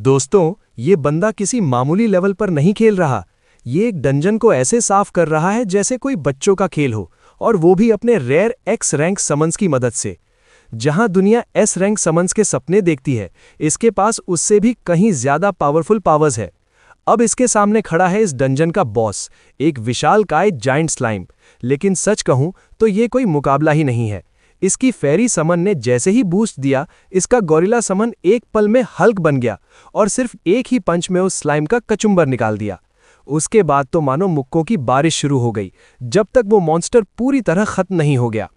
दोस्तों, ये बंदा किसी मामूली लेवल पर नहीं खेल रहा। ये एक डंजन को ऐसे साफ कर रहा है जैसे कोई बच्चों का खेल हो, और वो भी अपने रेयर एक्स रैंक समन्स की मदद से। जहां दुनिया एस रैंक समन्स के सपने देखती है, इसके पास उससे भी कहीं ज्यादा पावरफुल पावर्स है। अब इसके सामने खड़ा है इस डंजन का बॉस, एक विशालकाय जाइंट स्लाइम। लेकिन सच कहूं तो ये कोई मुकाबला ही नहीं है। इसकी फेरी समन ने जैसे ही बूस्ट दिया, इसका गोरिल्ला समन एक पल में हल्क बन गया और सिर्फ एक ही पंच में उस स्लाइम का कचुम्बर निकाल दिया। उसके बाद तो मानो मुक्कों की बारिश शुरू हो गई, जब तक वो मॉन्स्टर पूरी तरह खत्म नहीं हो गया।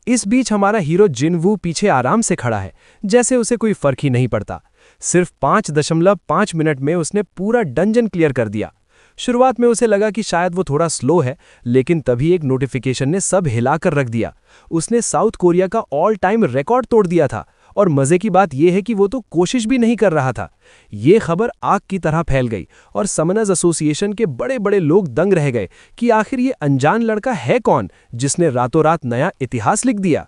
इस बीच हमारा हीरो जिन वू पीछे आराम से खड़ा है, जैसे उसे कोई फर्क ही नहीं पड़ता। सिर्फ 5.5 मिनट में उसने पूरा डंजन क्लियर कर दिया। शुरुआत में उसे लगा कि शायद वो थोड़ा स्लो है, लेकिन तभी एक नोटिफिकेशन ने सब हिलाकर रख दिया। उसने साउथ कोरिया का ऑल टाइम रिकॉर्ड तोड़ दिया था, और मजे की बात यह है कि वो तो कोशिश भी नहीं कर रहा था। ये खबर आग की तरह फैल गई और समनर्स एसोसिएशन के बड़े बड़े लोग दंग रह गए कि आखिर ये अनजान लड़का है कौन जिसने रातों रात नया इतिहास लिख दिया।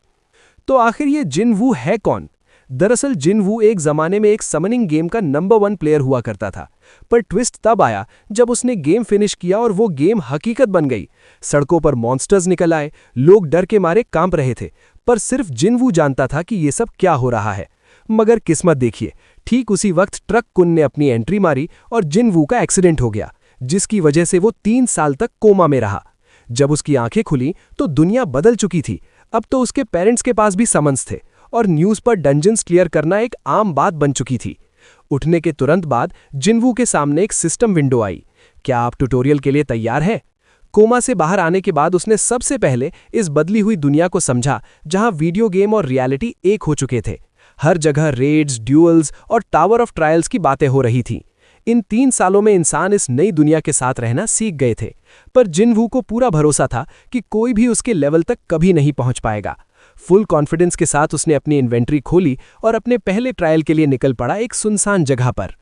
तो आखिर ये जिन वू है कौन? दरअसल जिन वू एक जमाने में एक समनिंग गेम का नंबर 1 प्लेयर हुआ करता था, पर ट्विस्ट तब आया जब उसने गेम फिनिश किया और वो गेम हकीकत बन गई। सड़कों पर मॉन्स्टर्स निकल आए, लोग डर के मारे कांप रहे थे, पर सिर्फ जिन वू जानता था कि ये सब क्या हो रहा है। मगर किस्मत देखिए, ठीक उसी वक्त ट्रक कुन ने अपनी एंट्री मारी और जिन वू का एक्सीडेंट हो गया, जिसकी वजह से वो 3 साल तक कोमा में रहा। जब उसकी आंखें खुली तो दुनिया बदल चुकी थी। अब तो उसके पेरेंट्स के पास भी समन्स थे और न्यूज पर डंजन्स क्लियर करना एक आम बात बन चुकी थी। उठने के तुरंत बाद जिनवू के सामने एक सिस्टम विंडो आई। क्या आप ट्यूटोरियल के लिए तैयार हैं? कोमा से बाहर आने के बाद उसने सबसे पहले इस बदली हुई दुनिया को समझा, जहां वीडियो गेम और रियलिटी एक हो चुके थे। हर जगह रेड्स, ड्यूअल्स और टावर ऑफ ट्रायल्स की बातें हो रही थीं। इन 3 सालों में इंसान इस नई दुनिया के साथ रहना सीख गए थे, पर जिनवू को पूरा भरोसा था कि कोई भी उसके लेवल तक कभी नहीं पहुंच पाएगा। फुल कॉन्फिडेंस के साथ उसने अपनी इन्वेंट्री खोली और अपने पहले ट्रायल के लिए निकल पड़ा एक सुनसान जगह पर।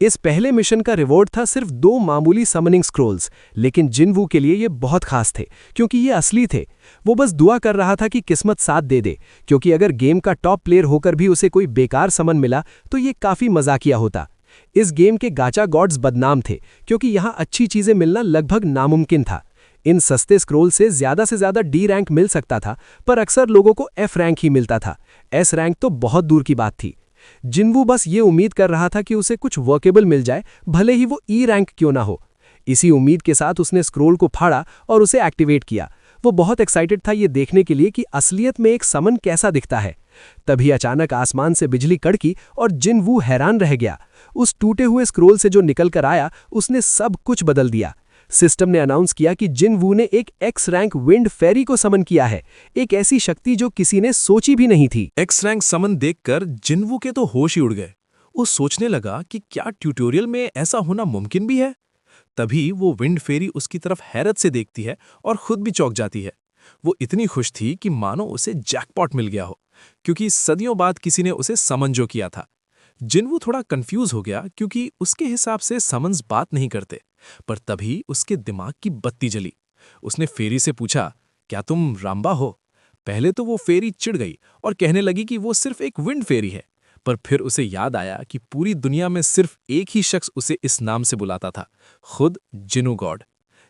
इस पहले मिशन का रिवॉर्ड था सिर्फ 2 मामूली समनिंग स्क्रोल्स, लेकिन जिनवू के लिए ये बहुत खास थे क्योंकि ये असली थे। वो बस दुआ कर रहा था कि किस्मत साथ दे दे, क्योंकि अगर गेम का टॉप प्लेयर होकर भी उसे कोई बेकार समन मिला तो ये काफी मजाकिया होता। इस गेम के गाचा गॉड्स बदनाम थे क्योंकि यहाँ अच्छी चीजें मिलना लगभग नामुमकिन था। इन सस्ते स्क्रोल से ज्यादा डी रैंक मिल सकता था, पर अक्सर लोगों को एफ रैंक ही मिलता था। एस रैंक तो बहुत दूर की बात थी। जिनवू बस ये उम्मीद कर रहा था कि उसे कुछ वर्केबल मिल जाए, भले ही वो ई रैंक क्यों ना हो। इसी उम्मीद के साथ उसने स्क्रोल को फाड़ा और उसे एक्टिवेट किया। वो बहुत एक्साइटेड था ये देखने के लिए कि असलियत में एक समन कैसा दिखता है। तभी अचानक आसमान से बिजली कड़की और जिनवू हैरान रह गया। उस टूटे हुए स्क्रोल से जो निकल कर आया, उसने सब कुछ बदल दिया। सिस्टम ने अनाउंस किया कि जिन वू ने एक एक्स रैंक विंड फेरी को समन किया है, एक ऐसी शक्ति जो किसी ने सोची भी नहीं थी। एक्स रैंक समन देखकर जिनवू के तो होश ही उड़ गए। वो सोचने लगा कि क्या ट्यूटोरियल में ऐसा होना मुमकिन भी है। तभी वो विंड फेरी उसकी तरफ हैरत से देखती है और खुद भी चौंक जाती है। वो इतनी खुश थी कि मानो उसे जैकपॉट मिल गया हो, क्योंकि सदियों बाद किसी ने उसे समन जो किया था। जिनवू थोड़ा कंफ्यूज हो गया क्योंकि उसके हिसाब से समन्स बात नहीं करते, पर तभी उसके दिमाग की बत्ती जली। उसने फेरी से पूछा, क्या तुम राम्बा हो? पहले तो वो फेरी चिढ़ गई और कहने लगी कि वो सिर्फ एक विंड फेरी है, पर फिर उसे याद आया कि पूरी दुनिया में सिर्फ एक ही शख्स उसे इस नाम से बुलाता था, खुद जिनु गॉड।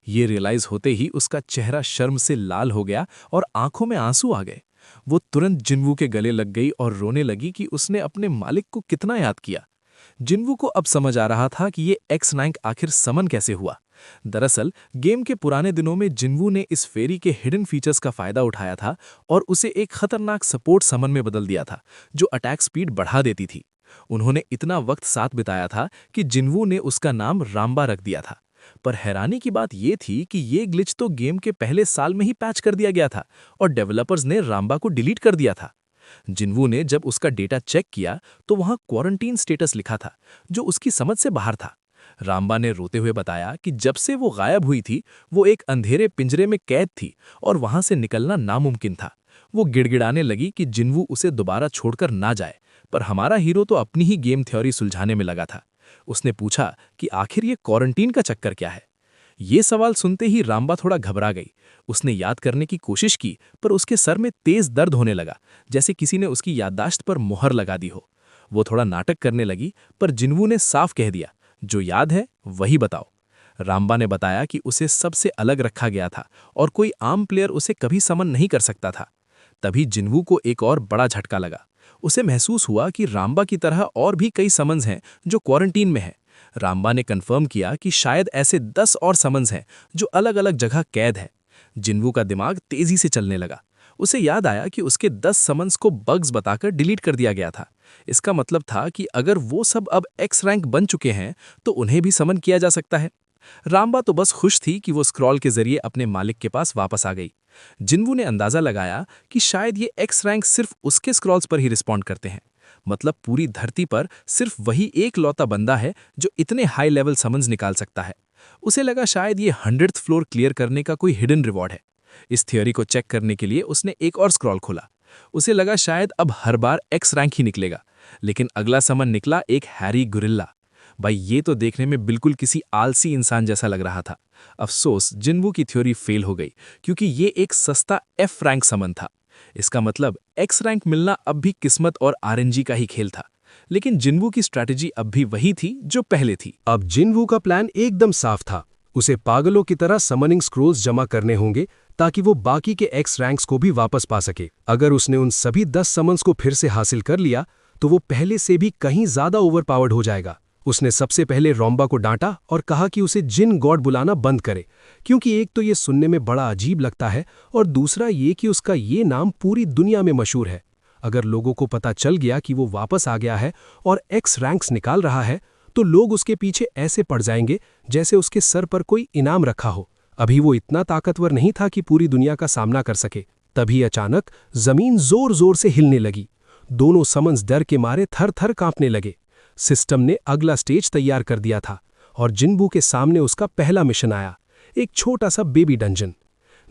ये रियलाइज होते ही उसका चेहरा शर्म से लाल हो गया और आंखों में आंसू आ गए। वो तुरंत जिनवू के गले लग गई और रोने लगी कि उसने अपने मालिक को कितना याद किया। जिनवू को अब समझ आ रहा था कि ये एक्स रैंक आखिर समन कैसे हुआ। दरअसल गेम के पुराने दिनों में जिनवू ने इस फेरी के हिडन फीचर्स का फायदा उठाया था और उसे एक खतरनाक सपोर्ट समन में बदल दिया था, जो अटैक स्पीड बढ़ा देती थी। उन्होंने इतना वक्त साथ बिताया था कि जिनवू ने उसका नाम राम्बा रख दिया था। पर हैरानी की बात यह थी कि ये ग्लिच तो गेम के पहले साल में ही पैच कर दिया गया था और डेवलपर्स ने राम्बा को डिलीट कर दिया था। जिनवू ने जब उसका डेटा चेक किया तो वहां क्वारंटीन स्टेटस लिखा था, जो उसकी समझ से बाहर था। राम्बा ने रोते हुए बताया कि जब से वो गायब हुई थी, वो एक अंधेरे पिंजरे में कैद थी और वहां से निकलना नामुमकिन था। वो गिड़गिड़ाने लगी कि जिनवू उसे दोबारा छोड़कर ना जाए, पर हमारा हीरो तो अपनी ही गेम थ्योरी सुलझाने में लगा था। उसने पूछा कि आखिर ये क्वारंटीन का चक्कर क्या है। ये सवाल सुनते ही राम्बा थोड़ा घबरा गई। उसने याद करने की कोशिश की, पर उसके सर में तेज दर्द होने लगा, जैसे किसी ने उसकी याददाश्त पर मुहर लगा दी हो। वो थोड़ा नाटक करने लगी, पर जिन्वू ने साफ कह दिया, जो याद है वही बताओ। रामबा ने बताया कि उसे सबसे अलग रखा गया था और कोई आम प्लेयर उसे कभी समन नहीं कर सकता था। तभी जिन्वू को एक और बड़ा झटका लगा। उसे महसूस हुआ कि रामबा की तरह और भी कई समन्स हैं जो क्वारंटीन में हैं। रामबा ने कंफर्म किया कि शायद ऐसे 10 और समन्स हैं जो अलग अलग जगह कैद हैं। जिन्वू का दिमाग तेजी से चलने लगा। उसे याद आया कि उसके 10 समन्स को बग्स बताकर डिलीट कर दिया गया था। इसका मतलब था कि अगर वो सब अब एक्स रैंक बन चुके हैं तो उन्हें भी समन किया जा सकता है। रामबा तो बस खुश थी कि वो स्क्रॉल के जरिए अपने मालिक के पास वापस आ गई। जिन्वू ने अंदाजा लगाया कि शायद ये एक्स रैंक सिर्फ उसके स्क्रॉल्स पर ही रिस्पॉन्ड करते हैं। मतलब पूरी धरती पर सिर्फ वही एक लौता बंदा है जो इतने हाई लेवल समन्स निकाल सकता है। उसे लगा शायद ये 100th फ्लोर क्लियर करने का कोई हिडन रिवॉर्ड है। इस थियोरी को चेक करने के लिए उसने एक और स्क्रॉल खोला। उसे लगा शायद अब हर बार एक्स रैंक ही निकलेगा, लेकिन अगला समन निकला एक हैरी गुरिल्ला। भाई ये तो देखने में बिल्कुल किसी आलसी इंसान जैसा लग रहा था। अफसोस जिन्वू की थ्योरी फेल हो गई, क्योंकि ये एक सस्ता एफ रैंक समन था। इसका मतलब एक्स रैंक मिलना अब भी किस्मत और आरएनजी का ही खेल था। लेकिन जिन्वू की स्ट्रैटेजी अब भी वही थी जो पहले थी। अब जिन्वू का प्लान एकदम साफ था। उसे पागलों की तरह समनिंग स्क्रोल्स जमा करने होंगे ताकि वो बाकी के एक्स रैंक्स को भी वापस पा सके। अगर उसने उन सभी 10 समन्स को फिर से हासिल कर लिया तो वो पहले से भी कहीं ज्यादा ओवरपावर्ड हो जाएगा। उसने सबसे पहले रॉम्बा को डांटा और कहा कि उसे जिन गॉड बुलाना बंद करे, क्योंकि एक तो ये सुनने में बड़ा अजीब लगता है और दूसरा ये कि उसका ये नाम पूरी दुनिया में मशहूर है। अगर लोगों को पता चल गया कि वो वापस आ गया है और एक्स रैंक्स निकाल रहा है तो लोग उसके पीछे ऐसे पड़ जाएंगे जैसे उसके सर पर कोई इनाम रखा हो। अभी वो इतना ताकतवर नहीं था कि पूरी दुनिया का सामना कर सके। तभी अचानक जमीन जोर जोर से हिलने लगी। दोनों समन्स डर के मारे थर थर कांपने लगे। सिस्टम ने अगला स्टेज तैयार कर दिया था और जिन्वू के सामने उसका पहला मिशन आया, एक छोटा सा बेबी डंजन।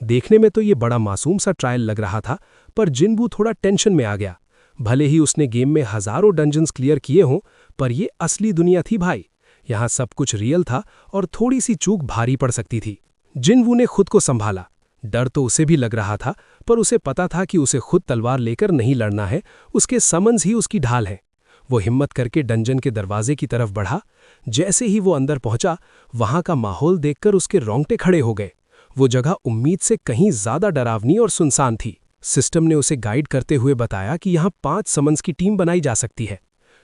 देखने में तो ये बड़ा मासूम सा ट्रायल लग रहा था, पर जिन्वू थोड़ा टेंशन में आ गया। भले ही उसने गेम में हजारों डंजन्स क्लियर किए हों, पर ये असली दुनिया थी भाई। यहाँ सब कुछ रियल था और थोड़ी सी चूक भारी पड़ सकती थी। जिन्वू ने खुद को संभाला। डर तो उसे भी लग रहा था, पर उसे पता था कि उसे खुद तलवार लेकर नहीं लड़ना है, उसके समन्स ही उसकी ढाल है। वो हिम्मत करके डंजन के दरवाजे की तरफ बढ़ा। जैसे ही वो अंदर पहुंचा, वहां का माहौल देखकर उसके रोंगटे खड़े हो गए। वो जगह उम्मीद से कहीं ज्यादा डरावनी और सुनसान थी। सिस्टम ने उसे गाइड करते हुए बताया कि यहाँ 5 समन्स की टीम बनाई जा सकती है।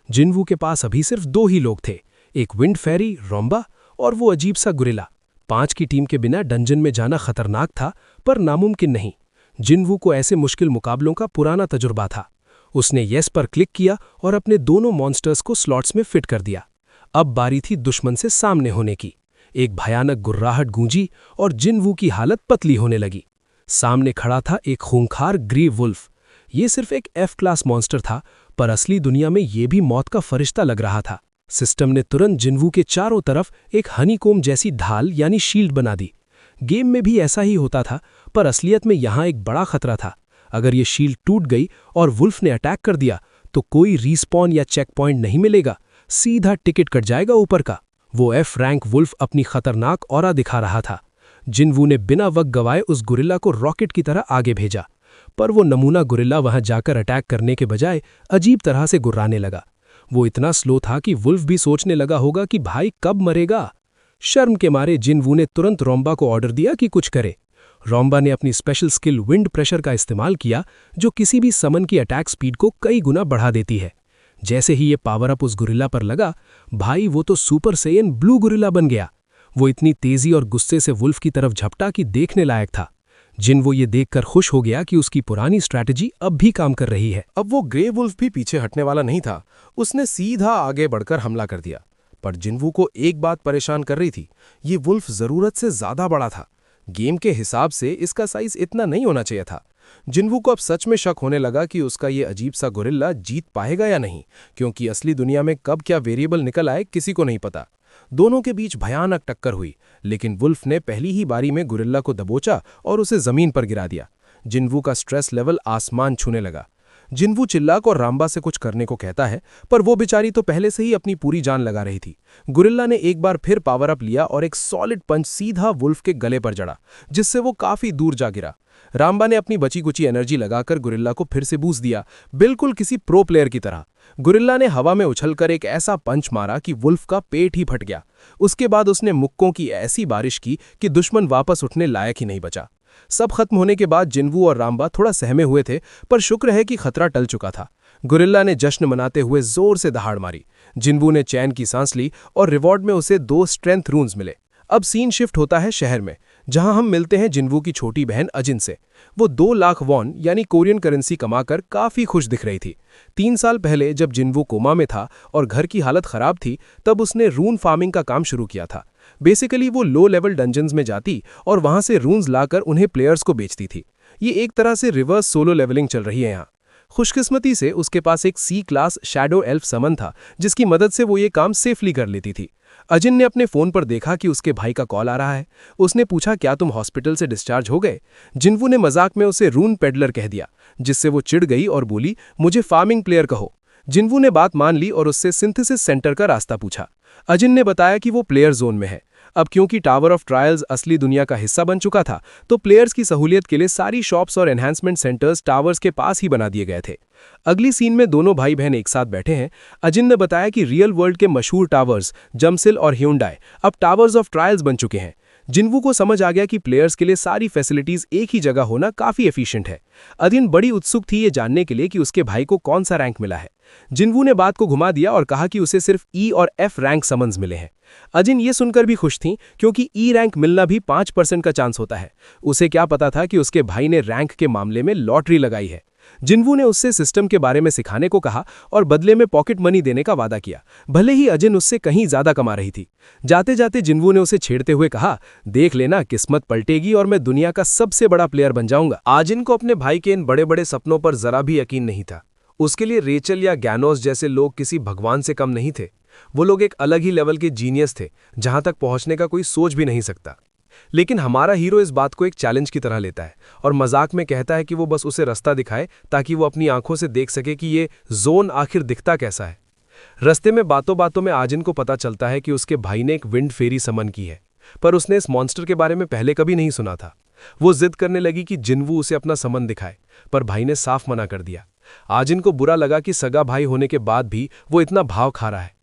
जिन्वू के पास अभी सिर्फ 2 ही लोग थे, एक विंड फेरी रॉम्बा और वो अजीब सा गुरिल्ला। 5 की टीम के बिना डंजन में जाना खतरनाक था, पर नामुमकिन नहीं। जिन्वू को ऐसे मुश्किल मुकाबलों का पुराना तजुर्बा था। उसने येस पर क्लिक किया और अपने दोनों मॉन्स्टर्स को स्लॉट्स में फिट कर दिया। अब बारी थी दुश्मन से सामने होने की। एक भयानक गुर्राहट गूंजी और जिन्वू की हालत पतली होने लगी। सामने खड़ा था एक खूंखार ग्रीव वुल्फ। ये सिर्फ एक एफ क्लास मॉन्स्टर था, पर असली दुनिया में ये भी मौत का फरिश्ता लग रहा था। सिस्टम ने तुरंत जिन्वू के चारों तरफ एक हनीकोम जैसी ढाल यानी शील्ड बना दी। गेम में भी ऐसा ही होता था, पर असलियत में यहाँ एक बड़ा खतरा था। अगर ये शील्ड टूट गई और वुल्फ ने अटैक कर दिया तो कोई रीस्पॉन या चेक पॉइंट नहीं मिलेगा, सीधा टिकट कट जाएगा ऊपर का। वो एफ रैंक वुल्फ अपनी खतरनाक ऑरा दिखा रहा था। जिन्वू ने बिना वक्त गवाए उस गुरिल्ला को रॉकेट की तरह आगे भेजा, पर वो नमूना गुरिल्ला वहां जाकर अटैक करने के बजाय अजीब तरह से गुर्राने लगा। वो इतना स्लो था कि वुल्फ भी सोचने लगा होगा कि भाई कब मरेगा। शर्म के मारे जिन्वू ने तुरंत रॉम्बा को ऑर्डर दिया कि कुछ करे। रॉम्बा ने अपनी स्पेशल स्किल विंड प्रेशर का इस्तेमाल किया, जो किसी भी समन की अटैक स्पीड को कई गुना बढ़ा देती है। जैसे ही ये पावर अप उस गुरिल्ला पर लगा, भाई वो तो सुपर सेयन ब्लू गुरिल्ला बन गया। वो इतनी तेजी और गुस्से से वुल्फ की तरफ झपटा कि देखने लायक था। जिन्वू ये देखकर खुश हो गया कि उसकी पुरानी स्ट्रैटेजी अब भी काम कर रही है। अब वो ग्रे वुल्फ भी पीछे हटने वाला नहीं था। उसने सीधा आगे बढ़कर हमला कर दिया। पर जिन्वू को एक बात परेशान कर रही थी, ये वुल्फ जरूरत से ज्यादा बड़ा था। गेम के हिसाब से इसका साइज इतना नहीं होना चाहिए था। जिन्वू को अब सच में शक होने लगा कि उसका ये अजीब सा गुरिल्ला जीत पाएगा या नहीं, क्योंकि असली दुनिया में कब क्या वेरिएबल निकल आए किसी को नहीं पता। दोनों के बीच भयानक टक्कर हुई, लेकिन वुल्फ ने पहली ही बारी में गुरिल्ला को दबोचा और उसे जमीन पर गिरा दिया। जिन्वू का स्ट्रेस लेवल आसमान छूने लगा। जिन्वू चिल्लाक और राम्बा से कुछ करने को कहता है, पर वो बेचारी तो पहले से ही अपनी पूरी जान लगा रही थी। गुरिल्ला ने एक बार फिर पावर अप लिया और एक सॉलिड पंच सीधा वुल्फ के गले पर जड़ा, जिससे वो काफी दूर जा गिरा। राम्बा ने अपनी बची कुची एनर्जी लगाकर गुरिल्ला को फिर से बूस्ट दिया, बिल्कुल किसी प्रो प्लेयर की तरह। गुरिल्ला ने हवा में उछलकर एक ऐसा पंच मारा कि वुल्फ का पेट ही फट गया। उसके बाद उसने मुक्कों की ऐसी बारिश की कि दुश्मन वापस उठने लायक ही नहीं बचा। सब खत्म होने के बाद जिन्वू और राम्बा थोड़ा सहमे हुए थे, पर शुक्र है कि खतरा टल चुका था। गुरिल्ला ने जश्न मनाते हुए जोर से दहाड़ मारी। जिन्वू ने चैन की सांस ली और रिवॉर्ड में उसे 2 स्ट्रेंथ रून्स मिले। अब सीन शिफ्ट होता है शहर में, जहां हम मिलते हैं जिन्वू की छोटी बहन अजिन से। वो 2 लाख वॉन यानी कोरियन करेंसी कमाकर काफी खुश दिख रही थी। 3 साल पहले जब जिन्वू कोमा में था और घर की हालत खराब थी, तब उसने रून फार्मिंग का काम शुरू किया था। बेसिकली वो लो लेवल डंजन्स में जाती और वहां से रून्स लाकर उन्हें प्लेयर्स को बेचती थी। ये एक तरह से रिवर्स सोलो लेवलिंग चल रही है यहाँ। खुशकिस्मती से उसके पास एक सी क्लास शैडो एल्फ समन था, जिसकी मदद से वो ये काम सेफली कर लेती थी। अजिन ने अपने फोन पर देखा कि उसके भाई का कॉल आ रहा है। उसने पूछा, क्या तुम हॉस्पिटल से डिस्चार्ज हो गए? जिन्वू ने मजाक में उसे रून पेडलर कह दिया, जिससे वो चिढ़ गई और बोली, मुझे फार्मिंग प्लेयर कहो। जिन्वू ने बात मान ली और उससे सिंथेसिस सेंटर का रास्ता पूछा। अजिन ने बताया कि वो प्लेयर जोन में है। अब क्योंकि टावर ऑफ ट्रायल्स असली दुनिया का हिस्सा बन चुका था, तो प्लेयर्स की सहूलियत के लिए सारी शॉप्स और एनहांसमेंट सेंटर्स टावर्स के पास ही बना दिए गए थे। अगली सीन में दोनों भाई बहन एक साथ बैठे हैं। अजिन ने बताया कि रियल वर्ल्ड के मशहूर टावर्स जमसिल और ह्यूंडाई अब टावर्स ऑफ ट्रायल्स बन चुके हैं। जिन्वू को समझ आ गया कि प्लेयर्स के लिए सारी फैसिलिटीज एक ही जगह होना काफी एफिशिएंट है। अजिन बड़ी उत्सुक थी ये जानने के लिए कि उसके भाई को कौन सा रैंक मिला है। जिन्वू ने बात को घुमा दिया और कहा कि उसे सिर्फ ई और एफ रैंक समन्स मिले हैं। अजिन ये सुनकर भी खुश थी, क्योंकि ई रैंक मिलना भी 5% का चांस होता है। उसे क्या पता था कि उसके भाई ने रैंक के मामले में लॉटरी लगाई है। जिन्वू ने उससे सिस्टम के बारे में सिखाने को कहा और बदले में पॉकेट मनी देने का वादा किया, भले ही अजिन उससे कहीं ज्यादा कमा रही थी। जाते जाते जिन्वू ने उसे छेड़ते हुए कहा, देख लेना, किस्मत पलटेगी और मैं दुनिया का सबसे बड़ा प्लेयर बन जाऊंगा। आजिन को अपने भाई के इन बड़े बड़े सपनों पर जरा भी यकीन नहीं था। उसके लिए रेचल या गैनोस जैसे लोग किसी भगवान से कम नहीं थे। वो लोग एक अलग ही लेवल के जीनियस थे, जहां तक पहुंचने का कोई सोच भी नहीं सकता। लेकिन हमारा हीरो इस बात को एक चैलेंज की तरह लेता है और मजाक में कहता है कि वो बस उसे रास्ता दिखाए, ताकि वो अपनी आंखों से देख सके कि ये जोन आखिर दिखता कैसा है। रास्ते में बातों बातों में आजिन को पता चलता है कि उसके भाई ने एक विंड फेरी समन की है, पर उसने इस मॉन्स्टर के बारे में पहले कभी नहीं सुना था। वो जिद करने लगी कि जिन्वू उसे अपना समन दिखाए, पर भाई ने साफ मना कर दिया। आजिन को बुरा लगा कि सगा भाई होने के बाद भी वो इतना भाव खा रहा है।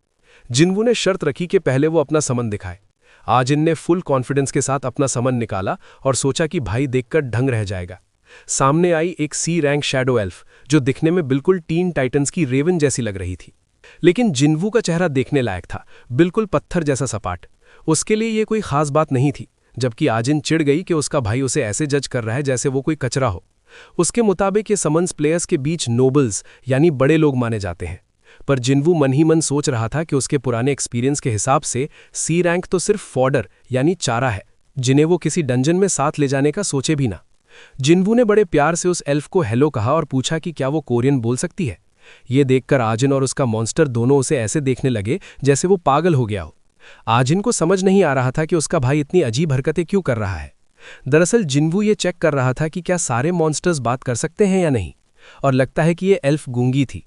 जिन्वू ने शर्त रखी कि पहले वो अपना समन दिखाए। आजिन ने फुल कॉन्फिडेंस के साथ अपना समन निकाला और सोचा कि भाई देखकर ढंग रह जाएगा। सामने आई एक सी रैंक शैडो एल्फ, जो दिखने में बिल्कुल टीन टाइटन्स की रेवन जैसी लग रही थी। लेकिन जिन्वू का चेहरा देखने लायक था, बिल्कुल पत्थर जैसा सपाट। उसके लिए ये कोई खास बात नहीं थी, जबकि आजिन चिढ़ गई कि उसका भाई उसे ऐसे जज कर रहा है जैसे वो कोई कचरा हो। उसके मुताबिक ये समन्स प्लेयर्स के बीच नोबल्स यानी बड़े लोग माने जाते हैं, पर जिन्वू मन ही मन सोच रहा था कि उसके पुराने एक्सपीरियंस के हिसाब से सी रैंक तो सिर्फ फॉडर यानी चारा है, जिन्हें वो किसी डंजन में साथ ले जाने का सोचे भी ना। जिन्वू ने बड़े प्यार से उस एल्फ को हेलो कहा और पूछा कि क्या वो कोरियन बोल सकती है। ये देखकर आजिन और उसका मॉन्स्टर दोनों उसे ऐसे देखने लगे जैसे वो पागल हो गया हो। आजिन को समझ नहीं आ रहा था कि उसका भाई इतनी अजीब हरकतें क्यों कर रहा है। दरअसल जिन्वू ये चेक कर रहा था कि क्या सारे मॉन्स्टर्स बात कर सकते हैं या नहीं, और लगता है कि ये एल्फ गूंगी थी।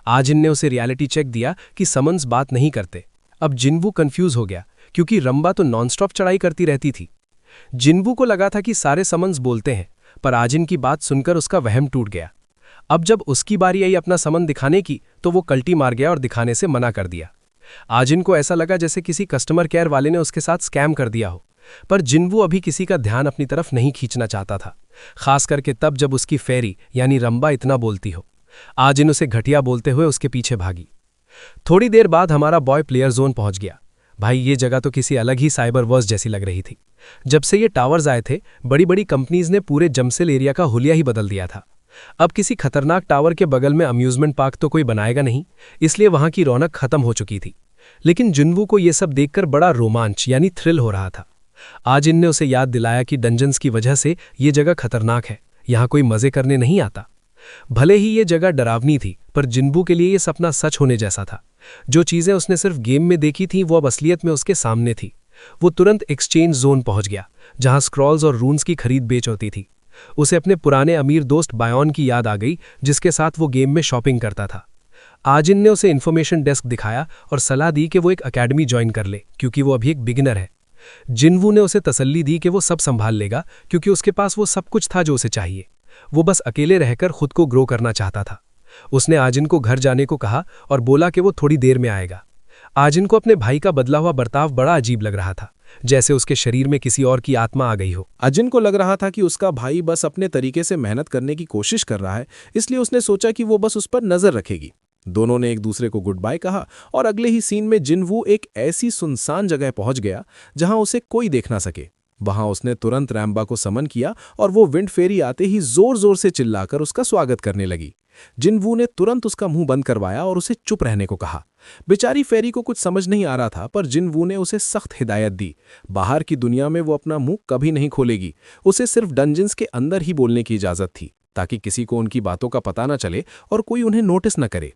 आजिन ने उसे रियलिटी चेक दिया कि समन्स बात नहीं करते। अब जिन्वू कंफ्यूज हो गया, क्योंकि रंबा तो नॉनस्टॉप चढ़ाई करती रहती थी। जिन्वू को लगा था कि सारे समन्स बोलते हैं, पर आजिन की बात सुनकर उसका वहम टूट गया। अब जब उसकी बारी आई अपना समन दिखाने की, तो वो कल्टी मार गया और दिखाने से मना कर दिया। आजिन को ऐसा लगा जैसे किसी कस्टमर केयर वाले ने उसके साथ स्कैम कर दिया हो, पर जिन्वू अभी किसी का ध्यान अपनी तरफ नहीं खींचना चाहता था, खास करके तब जब उसकी फेरी यानी रंबा इतना बोलती हो। आजिन उसे घटिया बोलते हुए उसके पीछे भागी। थोड़ी देर बाद हमारा बॉय प्लेयर जोन पहुंच गया। भाई ये जगह तो किसी अलग ही साइबर वर्स जैसी लग रही थी। जब से ये टावर्स आए थे, बड़ी बड़ी कंपनीज ने पूरे जमसेल एरिया का हुलिया ही बदल दिया था। अब किसी खतरनाक टावर के बगल में अम्यूजमेंट पार्क तो कोई बनाएगा नहीं, इसलिए वहां की रौनक खत्म हो चुकी थी। लेकिन जिन्वू को यह सब देखकर बड़ा रोमांच यानी थ्रिल हो रहा था। आजिन ने उसे याद दिलाया कि डंजन्स की वजह से ये जगह खतरनाक है, यहाँ कोई मजे करने नहीं आता। भले ही ये जगह डरावनी थी, पर जिन्वू के लिए ये सपना सच होने जैसा था। जो चीजें उसने सिर्फ गेम में देखी थी, वो अब असलियत में उसके सामने थी। वो तुरंत एक्सचेंज जोन पहुंच गया, जहां स्क्रॉल्स और रून्स की खरीद बेच होती थी। उसे अपने पुराने अमीर दोस्त बायोन की याद आ गई, जिसके साथ वो गेम में शॉपिंग करता था। आजिन ने उसे इन्फॉर्मेशन डेस्क दिखाया और सलाह दी कि वो एक अकेडमी ज्वाइन कर ले, क्योंकि वो अभी एक बिगिनर है। जिनवू ने उसे तसल्ली दी कि वो सब संभाल लेगा, क्योंकि उसके पास वो सब कुछ था जो उसे चाहिए। वो बस अकेले रहकर खुद को ग्रो करना चाहता था। उसने आजिन को घर जाने को कहा और बोला कि वो थोड़ी देर में आएगा। आजिन को अपने भाई का बदला हुआ बर्ताव बड़ा अजीब लग रहा था, जैसे उसके शरीर में किसी और की आत्मा आ गई हो। अजिन को लग रहा था कि उसका भाई बस अपने तरीके से मेहनत करने की कोशिश कर रहा है, इसलिए उसने सोचा कि वो बस उस पर नजर रखेगी। दोनों ने एक दूसरे को गुड बाय कहा और अगले ही सीन में जिनवू एक ऐसी सुनसान जगह पहुंच गया जहां उसे कोई देख ना सके। वहां उसने तुरंत रैम्बा को समन किया और वो विंड फेरी आते ही जोर जोर से चिल्लाकर उसका स्वागत करने लगी। जिनवू ने तुरंत उसका मुंह बंद करवाया और उसे चुप रहने को कहा। बेचारी फेरी को कुछ समझ नहीं आ रहा था, पर जिनवू ने उसे सख्त हिदायत दी। बाहर की दुनिया में वो अपना मुंह कभी नहीं खोलेगी, उसे सिर्फ डंजन्स के अंदर ही बोलने की इजाजत थी, ताकि किसी को उनकी बातों का पता न चले और कोई उन्हें नोटिस न करे।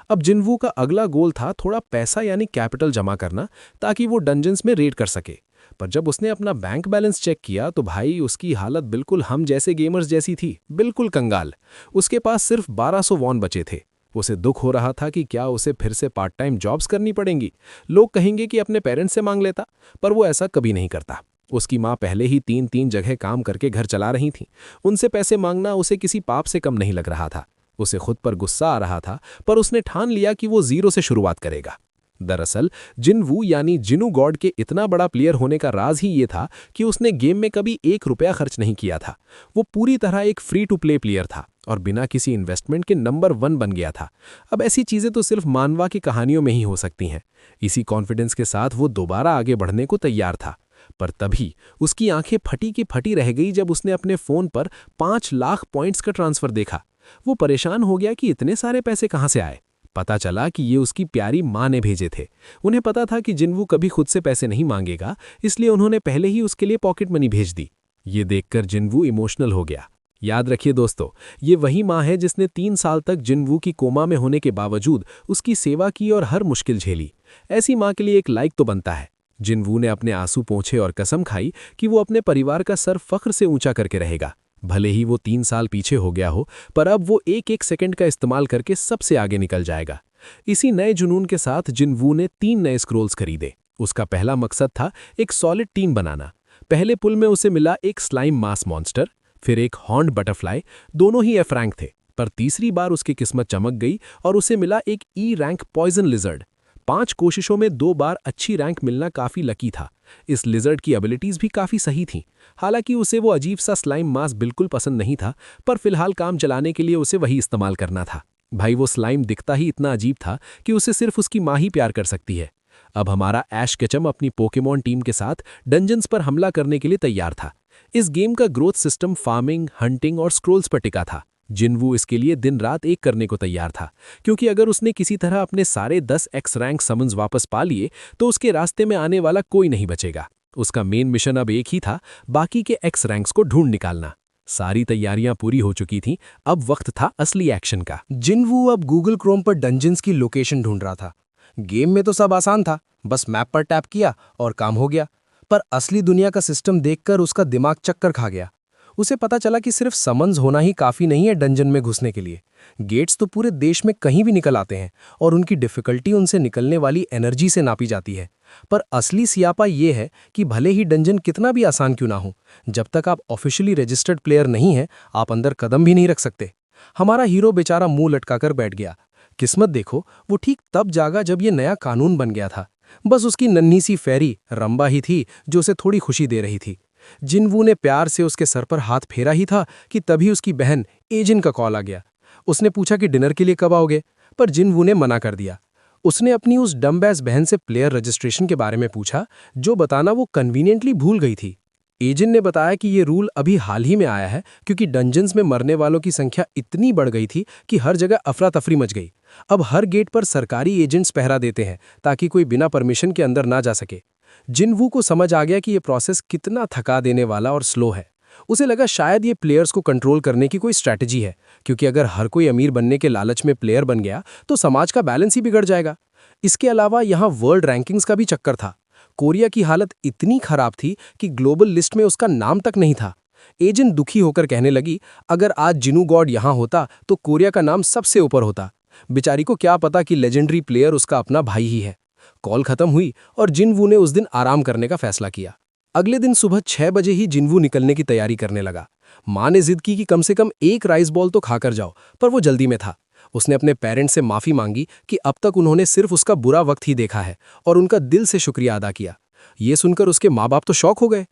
अब जिनवू का अगला गोल था थोड़ा पैसा यानी कैपिटल जमा करना, ताकि वो डंजन्स में रेड कर सके। पर जब उसने अपना बैंक बैलेंस चेक किया तो भाई उसकी हालत बिल्कुल हम जैसे गेमर्स जैसी थी, बिल्कुल कंगाल। उसके पास सिर्फ 1200 वॉन बचे थे। उसे दुख हो रहा था कि क्या उसे फिर से पार्ट टाइम जॉब्स करनी पड़ेंगी। लोग कहेंगे कि अपने पेरेंट्स से मांग लेता, पर वो ऐसा कभी नहीं करता। उसकी माँ पहले ही 3-3 जगह काम करके घर चला रही थी। उनसे पैसे मांगना उसे किसी पाप से कम नहीं लग रहा था। उसे खुद पर गुस्सा आ रहा था, पर उसने ठान लिया कि वो जीरो से शुरुआत करेगा। दरअसल जिनवू यानी जिनू गॉड के इतना बड़ा प्लेयर होने का राज ही ये था कि उसने गेम में कभी 1 रुपया खर्च नहीं किया था। वो पूरी तरह एक फ्री टू प्ले प्लेयर था और बिना किसी इन्वेस्टमेंट के नंबर 1 बन गया था। अब ऐसी चीजें तो सिर्फ मानवा की कहानियों में ही हो सकती हैं। इसी कॉन्फिडेंस के साथ वो दोबारा आगे बढ़ने को तैयार था, पर तभी उसकी आंखें फटी की फटी रह गई जब उसने अपने फोन पर 5 लाख पॉइंट्स का ट्रांसफर देखा। वो परेशान हो गया कि इतने सारे पैसे कहां से आए। पता चला कि ये उसकी प्यारी माँ ने भेजे थे। उन्हें पता था कि जिनवू कभी खुद से पैसे नहीं मांगेगा, इसलिए उन्होंने पहले ही उसके लिए पॉकेट मनी भेज दी। ये देखकर जिनवू इमोशनल हो गया। याद रखिए दोस्तों, ये वही माँ है जिसने 3 साल तक जिनवू की कोमा में होने के बावजूद उसकी सेवा की और हर मुश्किल झेली। ऐसी माँ के लिए एक लाइक तो बनता है। जिनवू ने अपने आंसू पोंछे और कसम खाई कि वो अपने परिवार का सर फख्र से ऊंचा करके रहेगा। भले ही वो 3 साल पीछे हो गया हो, पर अब वो एक सेकंड का इस्तेमाल करके सबसे आगे निकल जाएगा। इसी नए जुनून के साथ जिनवू ने 3 नए स्क्रोल्स खरीदे। उसका पहला मकसद था एक सॉलिड टीम बनाना। पहले पुल में उसे मिला एक स्लाइम मास मॉन्स्टर, फिर एक हॉर्न्ड बटरफ्लाई। दोनों ही एफ रैंक थे, पर तीसरी बार उसकी किस्मत चमक गई और उसे मिला एक ई रैंक पॉइजन लिजर्ड। 5 कोशिशों में 2 बार अच्छी रैंक मिलना काफी लकी था। इस लिजर्ड की एबिलिटीज भी काफी सही थीं। हालांकि उसे वो अजीब सा स्लाइम मास बिल्कुल पसंद नहीं था, पर फिलहाल काम चलाने के लिए उसे वही इस्तेमाल करना था। भाई वो स्लाइम दिखता ही इतना अजीब था कि उसे सिर्फ उसकी माँ ही प्यार कर सकती है। अब हमारा ऐश केचम अपनी पोकेमॉन टीम के साथ डंजन्स पर हमला करने के लिए तैयार था। इस गेम का ग्रोथ सिस्टम फार्मिंग, हंटिंग और स्क्रोल्स पर टिका था। जिनवू इसके लिए दिन रात एक करने को तैयार था, क्योंकि अगर उसने किसी तरह अपने सारे 10 एक्स रैंक समन्स वापस पा लिए तो उसके रास्ते में आने वाला कोई नहीं बचेगा। उसका मेन मिशन अब एक ही था, बाकी के एक्स रैंक्स को ढूंढ निकालना। सारी तैयारियां पूरी हो चुकी थीं, अब वक्त था असली एक्शन का। जिनवू अब गूगल क्रोम पर डंजन्स की लोकेशन ढूंढ रहा था। गेम में तो सब आसान था, बस मैप पर टैप किया और काम हो गया। पर असली दुनिया का सिस्टम देखकर उसका दिमाग चक्कर खा गया। उसे पता चला कि सिर्फ समन्स होना ही काफी नहीं है डंजन में घुसने के लिए। गेट्स तो पूरे देश में कहीं भी निकल आते हैं और उनकी डिफिकल्टी उनसे निकलने वाली एनर्जी से नापी जाती है। पर असली सियापा ये है कि भले ही डंजन कितना भी आसान क्यों ना हो, जब तक आप ऑफिशियली रजिस्टर्ड प्लेयर नहीं हैं, आप अंदर कदम भी नहीं रख सकते। हमारा हीरो बेचारा मुंह लटकाकर बैठ गया। किस्मत देखो, वो ठीक तब जागा जब ये नया कानून बन गया था। बस उसकी नन्ही सी फेरी रंबा ही थी जो उसे थोड़ी खुशी दे रही थी। जिनवू ने प्यार से उसके सर पर हाथ फेरा ही था कि तभी उसकी बहन एजिन का कॉल आ गया। उसने पूछा कि डिनर के लिए कब आओगे, पर जिनवू ने मना कर दिया। उसने अपनी उस डम्बैस बहन से प्लेयर रजिस्ट्रेशन के बारे में पूछा, जो बताना वो कन्वीनियंटली भूल गई थी। एजिन ने बताया कि ये रूल अभी हाल ही में आया है, क्योंकि डंजन्स में मरने वालों की संख्या इतनी बढ़ गई थी कि हर जगह अफरा तफरी मच गई। अब हर गेट पर सरकारी एजेंट्स पहरा देते हैं ताकि कोई बिना परमिशन के अंदर ना जा सके। जिनवू को समझ आ गया कि ये प्रोसेस कितना थका देने वाला और स्लो है। उसे लगा शायद ये प्लेयर्स को कंट्रोल करने की कोई स्ट्रैटेजी है, क्योंकि अगर हर कोई अमीर बनने के लालच में प्लेयर बन गया तो समाज का बैलेंस ही बिगड़ जाएगा। इसके अलावा यहाँ वर्ल्ड रैंकिंग्स का भी चक्कर था। कोरिया की हालत इतनी खराब थी कि ग्लोबल लिस्ट में उसका नाम तक नहीं था। एजेंट दुखी होकर कहने लगी, अगर आज जिनू गॉड यहाँ होता तो कोरिया का नाम सबसे ऊपर होता। बेचारी को क्या पता कि लेजेंडरी प्लेयर उसका अपना भाई ही है। कॉल खत्म हुई और जिनवू ने उस दिन आराम करने का फैसला किया। अगले दिन सुबह 6 बजे ही जिनवू निकलने की तैयारी करने लगा। माँ ने जिद की कि कम से कम एक राइस बॉल तो खाकर जाओ, पर वो जल्दी में था। उसने अपने पेरेंट्स से माफी मांगी कि अब तक उन्होंने सिर्फ उसका बुरा वक्त ही देखा है और उनका दिल से शुक्रिया अदा किया। ये सुनकर उसके माँ बाप तो शॉक हो गए।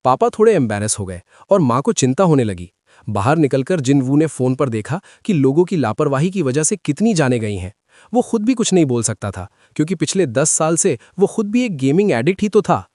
पापा थोड़े एम्बैरेस हो गए और माँ को चिंता होने लगी। बाहर निकलकर जिनवू ने फोन पर देखा कि लोगों की लापरवाही की वजह से कितनी जानें गई हैं। वो खुद भी कुछ नहीं बोल सकता था, क्योंकि पिछले 10 साल से वो खुद भी एक गेमिंग एडिक्ट ही तो था।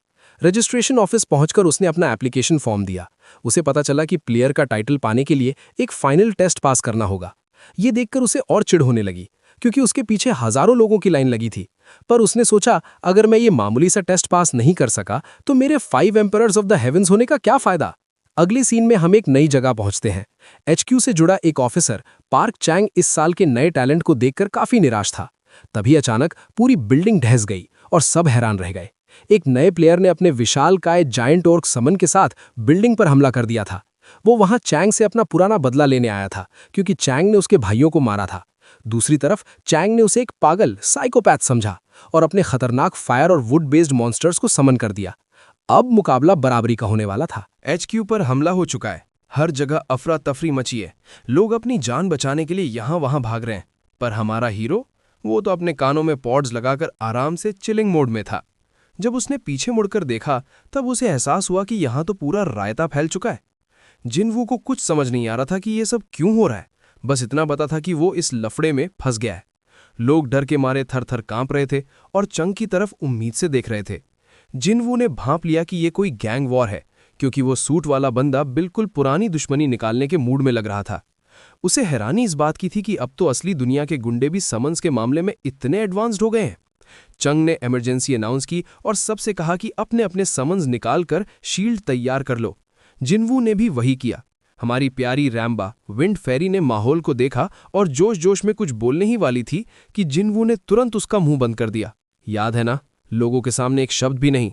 रजिस्ट्रेशन ऑफिस पहुंचकर उसने अपना एप्लीकेशन फॉर्म दिया। उसे पता चला कि प्लेयर का टाइटल पाने के लिए एक फाइनल टेस्ट पास करना होगा। ये देखकर उसे और चिढ़ होने लगी, क्योंकि उसके पीछे हजारों लोगों की लाइन लगी थी। पर उसने सोचा, अगर मैं ये मामूली सा टेस्ट पास नहीं कर सका तो मेरे 5 एम्परर्स ऑफ द हेवेंस होने का क्या फायदा। अगले सीन में हम एक नई जगह पहुंचते हैं। HQ से जुड़ा एक ऑफिसर पार्क चैंग इस साल के नए टैलेंट को देखकर काफी निराश था। तभी अचानक पूरी बिल्डिंग ढह गई और सब हैरान रह गए। एक नए प्लेयर ने अपने विशालकाय जायंट ऑर्क समन के साथ बिल्डिंग पर हमला कर दिया था। वो वहां चैंग से अपना पुराना बदला लेने आया था, क्योंकि चैंग ने उसके भाइयों को मारा था। दूसरी तरफ चैंग ने उसे एक पागल साइकोपैथ समझा और अपने खतरनाक फायर और वुड बेस्ड मॉन्स्टर्स को समन कर दिया। अब मुकाबला बराबरी का होने वाला था। HQ पर हमला हो चुका है। हर जगह अफरा तफरी मची है। लोग अपनी जान बचाने के लिए यहाँ वहाँ भाग रहे हैं। पर हमारा हीरो, वो तो अपने कानों में पॉड्स लगाकर आराम से चिलिंग मोड में था। जब उसने पीछे मुड़कर देखा तब उसे एहसास हुआ कि यहाँ तो पूरा रायता फैल चुका है। जिनवू को कुछ समझ नहीं आ रहा था कि ये सब क्यों हो रहा है। बस इतना पता था कि वो इस लफड़े में फंस गया है। लोग डर के मारे थर थर कांप रहे थे और चंग की तरफ उम्मीद से देख रहे थे। जिनवू ने भांप लिया कि ये कोई गैंग वॉर है, क्योंकि वो सूट वाला बंदा बिल्कुल पुरानी दुश्मनी निकालने के मूड में लग रहा था। उसे हैरानी इस बात की थी कि अब तो असली दुनिया के गुंडे भी समन्स के मामले में इतने एडवांस्ड हो गए हैं। चंग ने इमरजेंसी अनाउंस की और सबसे कहा कि अपने अपने समन्स निकालकर शील्ड तैयार कर लो। जिनवू ने भी वही किया। हमारी प्यारी रैम्बा विंड फेरी ने माहौल को देखा और जोश जोश में कुछ बोलने ही वाली थी कि जिनवू ने तुरंत उसका मुंह बंद कर दिया। याद है ना, लोगों के सामने एक शब्द भी नहीं।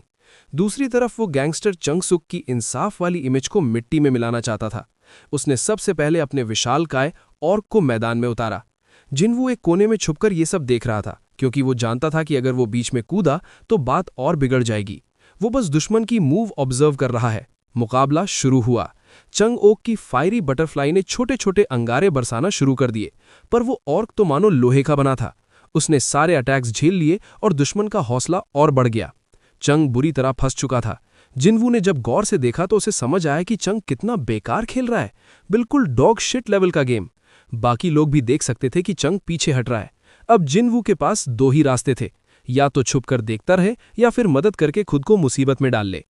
दूसरी तरफ वो गैंगस्टर चंगसुक की इंसाफ वाली इमेज को मिट्टी में मिलाना चाहता था। उसने सबसे पहले अपने विशालकाय ऑर्क को मैदान में उतारा। जिनवू एक कोने में छुपकर ये सब देख रहा था, क्योंकि वो जानता था कि अगर वो बीच में कूदा तो बात और बिगड़ जाएगी। वो बस दुश्मन की मूव ऑब्जर्व कर रहा है। मुकाबला शुरू हुआ। चंग ओक की फायरी बटरफ्लाई ने छोटे छोटे अंगारे बरसाना शुरू कर दिए, पर वो ऑर्क तो मानो लोहे का बना था। उसने सारे अटैक्स झेल लिए और दुश्मन का हौसला और बढ़ गया। चंग बुरी तरह फंस चुका था। जिनवू ने जब गौर से देखा तो उसे समझ आया कि चंग कितना बेकार खेल रहा है, बिल्कुल डॉग शिट लेवल का गेम। बाकी लोग भी देख सकते थे कि चंग पीछे हट रहा है। अब जिनवू के पास 2 ही रास्ते थे, या तो छुपकर देखता रहे या फिर मदद करके खुद को मुसीबत में डाल ले।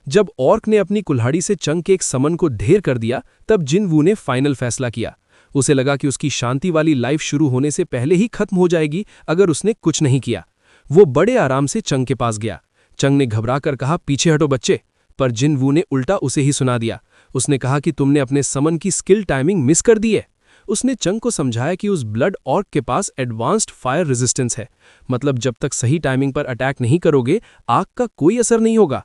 जब ऑर्क ने अपनी कुल्हाड़ी से चंग के एक समन को ढेर कर दिया, तब जिनवू ने फाइनल फैसला किया। उसे लगा कि उसकी शांति वाली लाइफ शुरू होने से पहले ही खत्म हो जाएगी अगर उसने कुछ नहीं किया। वो बड़े आराम से चंग के पास गया। चंग ने घबराकर कहा, पीछे हटो बच्चे, पर जिनवू ने उल्टा उसे ही सुना दिया। उसने कहा कि तुमने अपने समन की स्किल टाइमिंग मिस कर दी है। उसने चंग को समझाया कि उस ब्लड ऑर्क के पास एडवांस्ड फायर रेजिस्टेंस है, मतलब जब तक सही टाइमिंग पर अटैक नहीं करोगे आग का कोई असर नहीं होगा।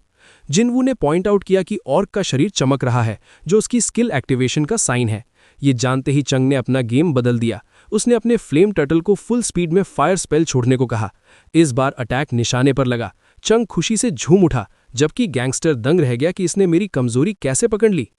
जिनवू ने पॉइंट आउट किया कि ऑर्क का शरीर चमक रहा है, जो उसकी स्किल एक्टिवेशन का साइन है। ये जानते ही चंग ने अपना गेम बदल दिया। उसने अपने फ्लेम टर्टल को फुल स्पीड में फायर स्पेल छोड़ने को कहा। इस बार अटैक निशाने पर लगा। चंग खुशी से झूम उठा, जबकि गैंगस्टर दंग रह गया कि इसने मेरी कमजोरी कैसे पकड़ ली।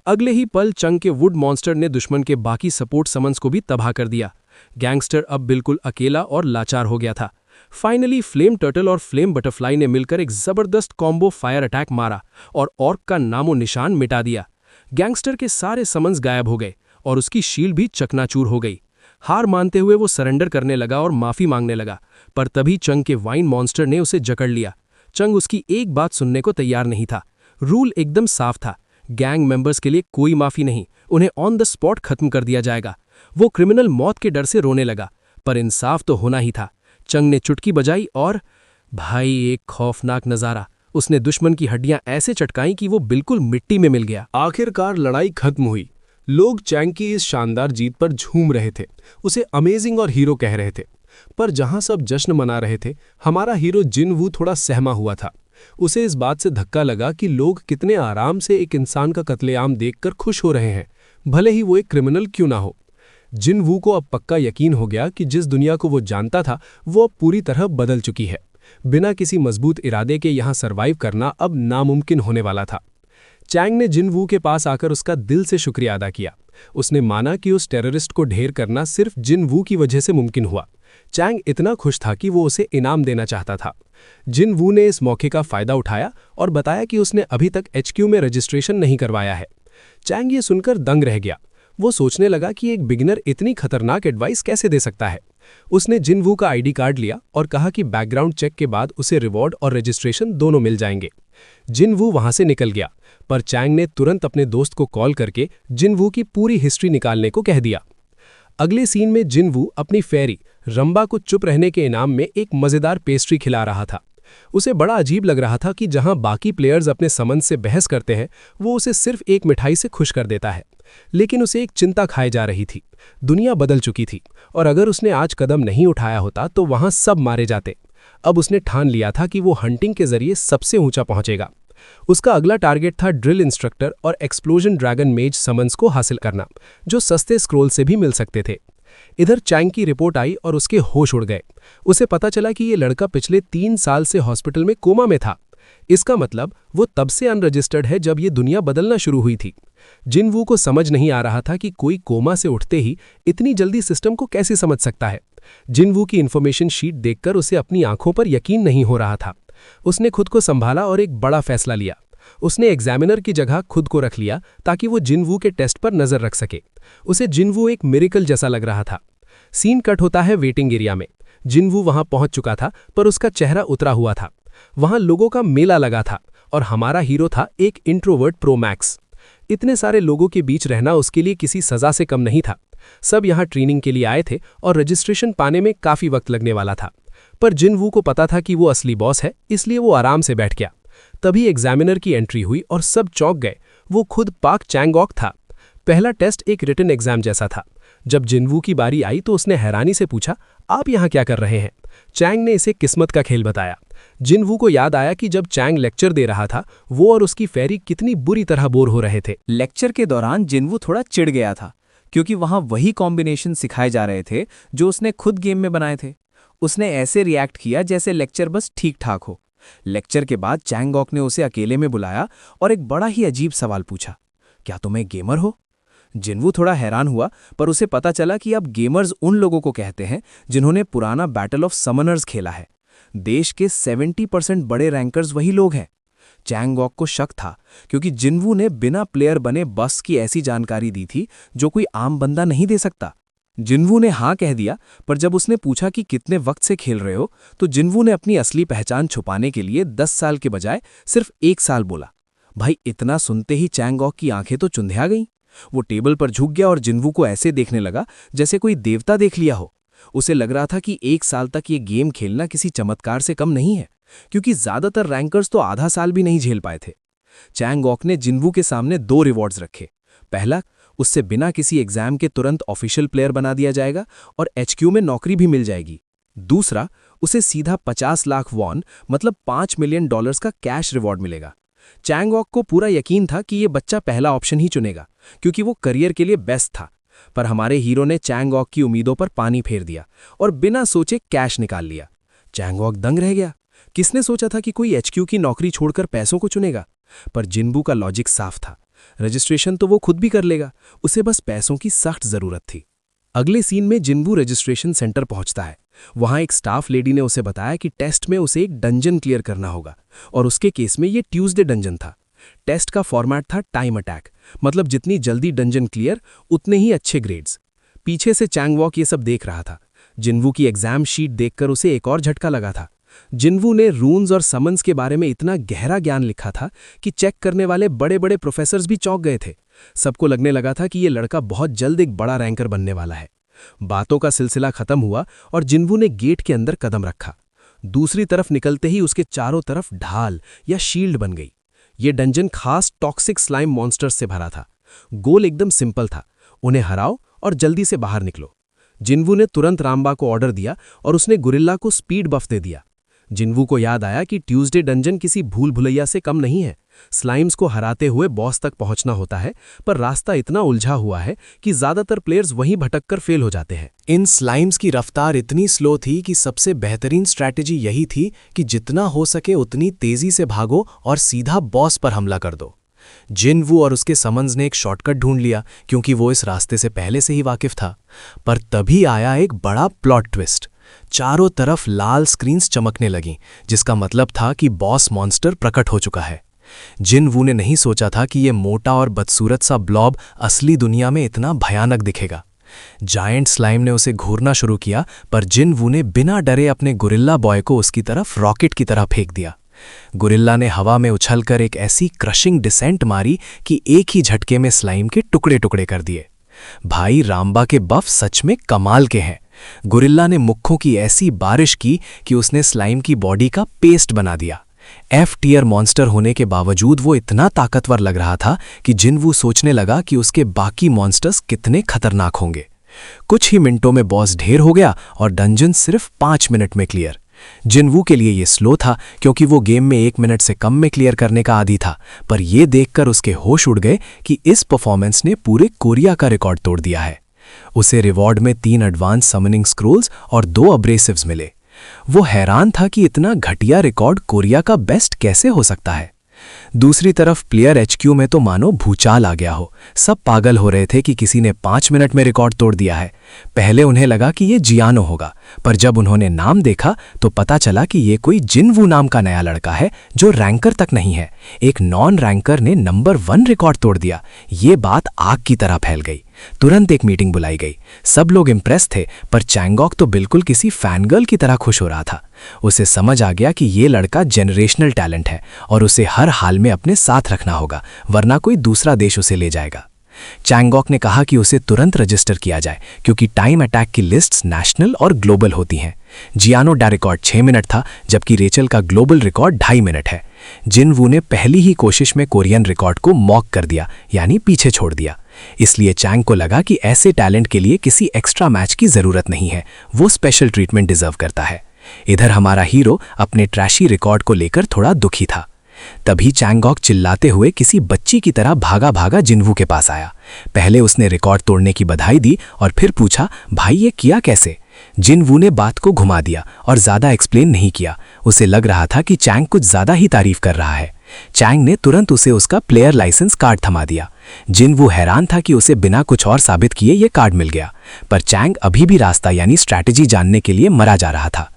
अगले ही पल चंग के वुड मॉन्स्टर ने दुश्मन के बाकी सपोर्ट समन्स को भी तबाह कर दिया। गैंगस्टर अब बिल्कुल अकेला और लाचार हो गया था। फाइनली फ्लेम टर्टल और फ्लेम बटरफ्लाई ने मिलकर एक जबरदस्त कॉम्बो फायर अटैक मारा और ऑर्क का नामो निशान मिटा दिया। गैंगस्टर के सारे समन्स गायब हो गए और उसकी शील्ड भी चकनाचूर हो गई। हार मानते हुए वो सरेंडर करने लगा और माफी मांगने लगा, पर तभी चंग के वाइन मॉन्स्टर ने उसे जकड़ लिया। चंग उसकी एक बात सुनने को तैयार नहीं था। रूल एकदम साफ था, गैंग मेंबर्स के लिए कोई माफी नहीं, उन्हें ऑन द स्पॉट खत्म कर दिया जाएगा। वो क्रिमिनल मौत के डर से रोने लगा, पर इंसाफ तो होना ही था। चंग ने चुटकी बजाई और भाई एक खौफनाक नजारा। उसने दुश्मन की हड्डियां ऐसे चटकाई कि वो बिल्कुल मिट्टी में मिल गया। आखिरकार लड़ाई खत्म हुई। लोग चैंग की इस शानदार जीत पर झूम रहे थे, उसे अमेजिंग और हीरो कह रहे थे। पर जहां सब जश्न मना रहे थे, हमारा हीरो जिनवू थोड़ा सहमा हुआ था। उसे इस बात से धक्का लगा कि लोग कितने आराम से एक इंसान का कत्लेआम देखकर खुश हो रहे हैं, भले ही वो एक क्रिमिनल क्यों ना हो। जिन वू को अब पक्का यकीन हो गया कि जिस दुनिया को वो जानता था वो अब पूरी तरह बदल चुकी है। बिना किसी मजबूत इरादे के यहाँ सर्वाइव करना अब नामुमकिन होने वाला था। चैंग ने जिन वू के पास आकर उसका दिल से शुक्रिया अदा किया। उसने माना कि उस टेररिस्ट को ढेर करना सिर्फ जिन वू की वजह से मुमकिन हुआ। चैंग इतना खुश था कि वो उसे इनाम देना चाहता था। जिन वू ने इस मौके का फायदा उठाया और बताया कि उसने अभी तक HQ में रजिस्ट्रेशन नहीं करवाया है। चैंग ये सुनकर दंग रह गया। वो सोचने लगा कि एक बिगिनर इतनी खतरनाक एडवाइस कैसे दे सकता है। उसने जिन वू का ID कार्ड लिया और कहा कि बैकग्राउंड चेक के बाद उसे रिवॉर्ड और रजिस्ट्रेशन दोनों मिल जाएंगे। जिन वू वहां से निकल गया, पर चैंग ने तुरंत अपने दोस्त को कॉल करके जिन वू की पूरी हिस्ट्री निकालने को कह दिया। अगले सीन में जिन वू अपनी फेरी रंबा को चुप रहने के इनाम में एक मजेदार पेस्ट्री खिला रहा था। उसे बड़ा अजीब लग रहा था कि जहां बाकी प्लेयर्स अपने समन से बहस करते हैं, वो उसे सिर्फ एक मिठाई से खुश कर देता है। लेकिन उसे एक चिंता खाए जा रही थी। दुनिया बदल चुकी थी और अगर उसने आज कदम नहीं उठाया होता तो वहां सब मारे जाते। अब उसने ठान लिया था कि वो हंटिंग के जरिए सबसे ऊंचा पहुंचेगा। उसका अगला टारगेट था ड्रिल इंस्ट्रक्टर और एक्सप्लोजन ड्रैगन मेज समन्स को हासिल करना, जो सस्ते स्क्रोल से भी मिल सकते थे। इधर चैंग की रिपोर्ट आई और उसके होश उड़ गए। उसे पता चला कि ये लड़का पिछले 3 साल से हॉस्पिटल में कोमा में था। इसका मतलब वो तब से अनरजिस्टर्ड है जब ये दुनिया बदलना शुरू हुई थी। जिन वू को समझ नहीं आ रहा था कि कोई कोमा से उठते ही इतनी जल्दी सिस्टम को कैसे समझ सकता है। जिन वू की इन्फॉर्मेशन शीट देखकर उसे अपनी आंखों पर यकीन नहीं हो रहा था। उसने खुद को संभाला और एक बड़ा फैसला लिया। उसने एग्जामिनर की जगह खुद को रख लिया ताकि वो जिन वू के टेस्ट पर नजर रख सके। उसे जिन वू एक मिरेकल जैसा लग रहा था। सीन कट होता है वेटिंग एरिया में। जिन वू वहां पहुंच चुका था, पर उसका चेहरा उतरा हुआ था। वहां लोगों का मेला लगा था और हमारा हीरो था एक इंट्रोवर्ट प्रो मैक्स। इतने सारे लोगों के बीच रहना उसके लिए किसी सजा से कम नहीं था। सब यहाँ ट्रेनिंग के लिए आए थे और रजिस्ट्रेशन पाने में काफी वक्त लगने वाला था। पर जिन वू को पता था कि वो असली बॉस है, इसलिए वो आराम से बैठ गया। तभी एग्जामिनर की एंट्री हुई और सब चौंक गए। वो खुद पाक चैंगॉक था। पहला टेस्ट एक रिटन एग्जाम जैसा था। जब जिनवू की बारी आई तो उसने हैरानी से पूछा, आप यहाँ क्या कर रहे हैं? चैंग ने इसे किस्मत का खेल बताया। जिनवू को याद आया कि जब चैंग लेक्चर दे रहा था, वो और उसकी फेरी कितनी बुरी तरह बोर हो रहे थे। लेक्चर के दौरान जिनवू थोड़ा चिढ़ गया था, क्योंकि वहां वही कॉम्बिनेशन सिखाए जा रहे थे जो उसने खुद गेम में बनाए थे। उसने ऐसे रिएक्ट किया जैसे लेक्चर बस ठीक ठाक हो। लेक्चर के बाद चैंगॉक ने उसे अकेले में बुलाया और एक बड़ा ही अजीब सवाल पूछा, क्या तुम एक गेमर हो? जिनवू थोड़ा हैरान हुआ, पर उसे पता चला कि अब गेमर्स उन लोगों को कहते हैं जिन्होंने पुराना बैटल ऑफ समनर्स खेला है। देश के 70% बड़े रैंकर्स वही लोग हैं। चैंगॉक को शक था, क्योंकि जिनवू ने बिना प्लेयर बने बस की ऐसी जानकारी दी थी जो कोई आम बंदा नहीं दे सकता। जिनवू ने हाँ कह दिया, पर जब उसने पूछा कि कितने वक्त से खेल रहे हो, तो जिनवू ने अपनी असली पहचान छुपाने के लिए 10 साल के बजाय सिर्फ 1 साल बोला। भाई, इतना सुनते ही चैंगॉक की आंखें तो चुंधिया गईं। वो टेबल पर झुक गया और जिनवू को ऐसे देखने लगा जैसे कोई देवता देख लिया हो। उसे लग रहा था कि 1 साल तक ये गेम खेलना किसी चमत्कार से कम नहीं है, क्योंकि ज्यादातर रैंकर्स तो आधा साल भी नहीं झेल पाए थे। चैंगॉक ने जिनवू के सामने 2 रिवॉर्ड्स रखे। पहला, उससे बिना किसी एग्जाम के तुरंत ऑफिशियल प्लेयर बना दिया जाएगा और HQ में नौकरी भी मिल जाएगी। दूसरा, उसे सीधा 50 लाख वॉन मतलब $5 मिलियन का कैश रिवॉर्ड मिलेगा। चैंगॉक को पूरा यकीन था कि ये बच्चा पहला ऑप्शन ही चुनेगा, क्योंकि वो करियर के लिए बेस्ट था। पर हमारे हीरो ने चैंगॉक की उम्मीदों पर पानी फेर दिया और बिना सोचे कैश निकाल लिया। चैंगॉक दंग रह गया। किसने सोचा था कि कोई HQ की नौकरी छोड़कर पैसों को चुनेगा? पर जिनवू का लॉजिक साफ था। रजिस्ट्रेशन तो वो खुद भी कर लेगा, उसे बस पैसों की सख्त जरूरत थी। अगले सीन में जिनवू रजिस्ट्रेशन सेंटर पहुंचता है। वहां एक स्टाफ लेडी ने उसे बताया कि टेस्ट में उसे एक डंजन क्लियर करना होगा, और उसके केस में ये ट्यूसडे डंजन था। टेस्ट का फॉर्मेट था टाइम अटैक, मतलब जितनी जल्दी डंजन क्लियर उतने ही अच्छे ग्रेड्स। पीछे से चैंगवॉक ये सब देख रहा था। जिनवू की एग्जाम शीट देखकर उसे एक और झटका लगा था। जिनवू ने रून्स और समन्स के बारे में इतना गहरा ज्ञान लिखा था कि चेक करने वाले बड़े बड़े प्रोफेसर्स भी चौंक गए थे। सबको लगने लगा था कि ये लड़का बहुत जल्द एक बड़ा रैंकर बनने वाला है। बातों का सिलसिला खत्म हुआ और जिनवू ने गेट के अंदर कदम रखा। दूसरी तरफ निकलते ही उसके चारों तरफ ढाल या शील्ड बन गई। ये डंजन खास टॉक्सिक स्लाइम मॉन्स्टर्स से भरा था। गोल एकदम सिंपल था, उन्हें हराओ और जल्दी से बाहर निकलो। जिनवू ने तुरंत रामबा को ऑर्डर दिया और उसने गुरिल्ला को स्पीड बफ दे दिया। जिन्वू को याद आया कि ट्यूसडे डंजन किसी भूल भुलैया से कम नहीं है। स्लाइम्स को हराते हुए बॉस तक पहुंचना होता है, पर रास्ता इतना उलझा हुआ है कि ज्यादातर प्लेयर्स वहीं भटककर फेल हो जाते हैं। इन स्लाइम्स की रफ्तार इतनी स्लो थी कि सबसे बेहतरीन स्ट्रैटेजी यही थी कि जितना हो सके उतनी तेजी से भागो और सीधा बॉस पर हमला कर दो। जिनवू और उसके समन्स ने एक शॉर्टकट ढूंढ लिया क्योंकि वो इस रास्ते से पहले से ही वाकिफ था। पर तभी आया एक बड़ा प्लॉट ट्विस्ट। चारों तरफ लाल स्क्रीन्स चमकने लगीं, जिसका मतलब था कि बॉस मॉन्स्टर प्रकट हो चुका है। जिनवू ने नहीं सोचा था कि ये मोटा और बदसूरत सा ब्लॉब असली दुनिया में इतना भयानक दिखेगा। जायंट स्लाइम ने उसे घूरना शुरू किया, पर जिनवू ने बिना डरे अपने गुरिल्ला बॉय को उसकी तरफ रॉकेट की तरह फेंक दिया। गुरिल्ला ने हवा में उछलकर एक ऐसी क्रशिंग डिसेंट मारी कि एक ही झटके में स्लाइम के टुकड़े टुकड़े कर दिए। भाई राम्बा के बफ सच में कमाल के हैं। गुरिल्ला ने मुक्कों की ऐसी बारिश की कि उसने स्लाइम की बॉडी का पेस्ट बना दिया। एफ टियर मॉन्स्टर होने के बावजूद वो इतना ताकतवर लग रहा था कि जिनवू सोचने लगा कि उसके बाकी मॉन्स्टर्स कितने खतरनाक होंगे। कुछ ही मिनटों में बॉस ढेर हो गया और डंजन सिर्फ 5 मिनट में क्लियर। जिनवू के लिए ये स्लो था क्योंकि वो गेम में 1 मिनट से कम में क्लियर करने का आदी था, पर ये देखकर उसके होश उड़ गए कि इस परफॉर्मेंस ने पूरे कोरिया का रिकॉर्ड तोड़ दिया है। उसे रिवॉर्ड में 3 एडवांस समनिंग स्क्रोल्स और 2 अब्रेसिव्स मिले। वो हैरान था कि इतना घटिया रिकॉर्ड कोरिया का बेस्ट कैसे हो सकता है। दूसरी तरफ प्लेयर एचक्यू में तो मानो भूचाल आ गया हो। सब पागल हो रहे थे कि किसी ने 5 मिनट में रिकॉर्ड तोड़ दिया है। पहले उन्हें लगा कि ये जियानो होगा, पर जब उन्होंने नाम देखा तो पता चला कि ये कोई जिनवू नाम का नया लड़का है जो रैंकर तक नहीं है। एक नॉन रैंकर ने नंबर 1 रिकॉर्ड तोड़ दिया। ये बात आग की तरह फैल गई। तुरंत एक मीटिंग बुलाई गई। सब लोग इम्प्रेस थे, पर चैंगॉक तो बिल्कुल किसी फैनगर्ल की तरह खुश हो रहा था। उसे समझ आ गया कि ये लड़का जेनरेशनल टैलेंट है और उसे हर हाल में अपने साथ रखना होगा, वरना कोई दूसरा देश उसे ले जाएगा। चैंगॉक ने कहा कि उसे तुरंत रजिस्टर किया जाए क्योंकि टाइम अटैक की लिस्ट्स नेशनल और ग्लोबल होती हैं। जियानो का रिकॉर्ड 6 मिनट था, जबकि रेचल का ग्लोबल रिकॉर्ड 2.5 मिनट है। जिनवू ने पहली ही कोशिश में कोरियन रिकॉर्ड को मॉक कर दिया, यानी पीछे छोड़ दिया। इसलिए चैंग को लगा कि ऐसे टैलेंट के लिए किसी एक्स्ट्रा मैच की जरूरत नहीं है, वो स्पेशल ट्रीटमेंट डिजर्व करता है। इधर हमारा हीरो अपने ट्रैशी रिकॉर्ड को लेकर थोड़ा दुखी था। तभी चैंगॉक चिल्लाते हुए किसी बच्ची की तरह भागा भागा जिनवू के पास आया। पहले उसने रिकॉर्ड तोड़ने की बधाई दी और फिर पूछा, भाई ये किया कैसे? जिनवू ने बात को घुमा दिया और ज्यादा एक्सप्लेन नहीं किया। उसे लग रहा था कि चैंग कुछ ज्यादा ही तारीफ कर रहा है। चैंग ने तुरंत उसे उसका प्लेयर लाइसेंस कार्ड थमा दिया। जिनवू हैरान था कि उसे बिना कुछ और साबित किए ये कार्ड मिल गया, पर चैंग अभी भी रास्ता यानी स्ट्रैटेजी जानने के लिए मरा जा रहा था।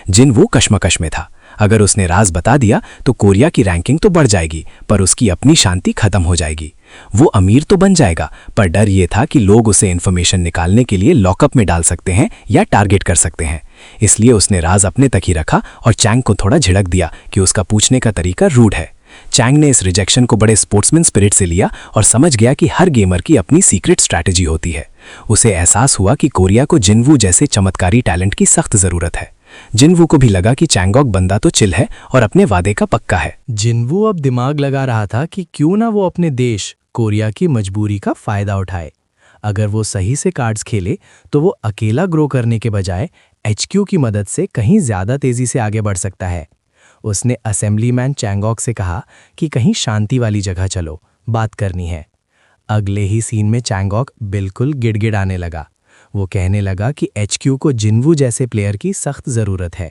जिनवू कश्मकश में था। अगर उसने राज बता दिया तो कोरिया की रैंकिंग तो बढ़ जाएगी, पर उसकी अपनी शांति खत्म हो जाएगी। वो अमीर तो बन जाएगा, पर डर ये था कि लोग उसे इन्फॉर्मेशन निकालने के लिए लॉकअप में डाल सकते हैं या टारगेट कर सकते हैं। इसलिए उसने राज अपने तक ही रखा और चैंग को थोड़ा झिड़क दिया कि उसका पूछने का तरीका रूड है। चैंग ने इस रिजेक्शन को बड़े स्पोर्ट्समैन स्पिरिट से लिया और समझ गया कि हर गेमर की अपनी सीक्रेट स्ट्रैटेजी होती है। उसे एहसास हुआ कि कोरिया को जिनवू जैसे चमत्कारी टैलेंट की सख्त जरूरत है। जिनवू को भी लगा कि चैंगॉक बंदा तो चिल है और अपने वादे का पक्का है। जिनवू अब दिमाग लगा रहा था कि क्यों ना वो अपने देश कोरिया की मजबूरी का फायदा उठाए। अगर वो सही से कार्ड्स खेले तो वो अकेला ग्रो करने के बजाय एचक्यू की मदद से कहीं ज्यादा तेजी से आगे बढ़ सकता है। उसने असेंबलीमैन चैंगॉक से कहा कि कहीं शांति वाली जगह चलो, बात करनी है। अगले ही सीन में चैंगॉक बिल्कुल गिड़गिड़ाने लगा। वो कहने लगा कि एचक्यू को जिनवू जैसे प्लेयर की सख्त ज़रूरत है।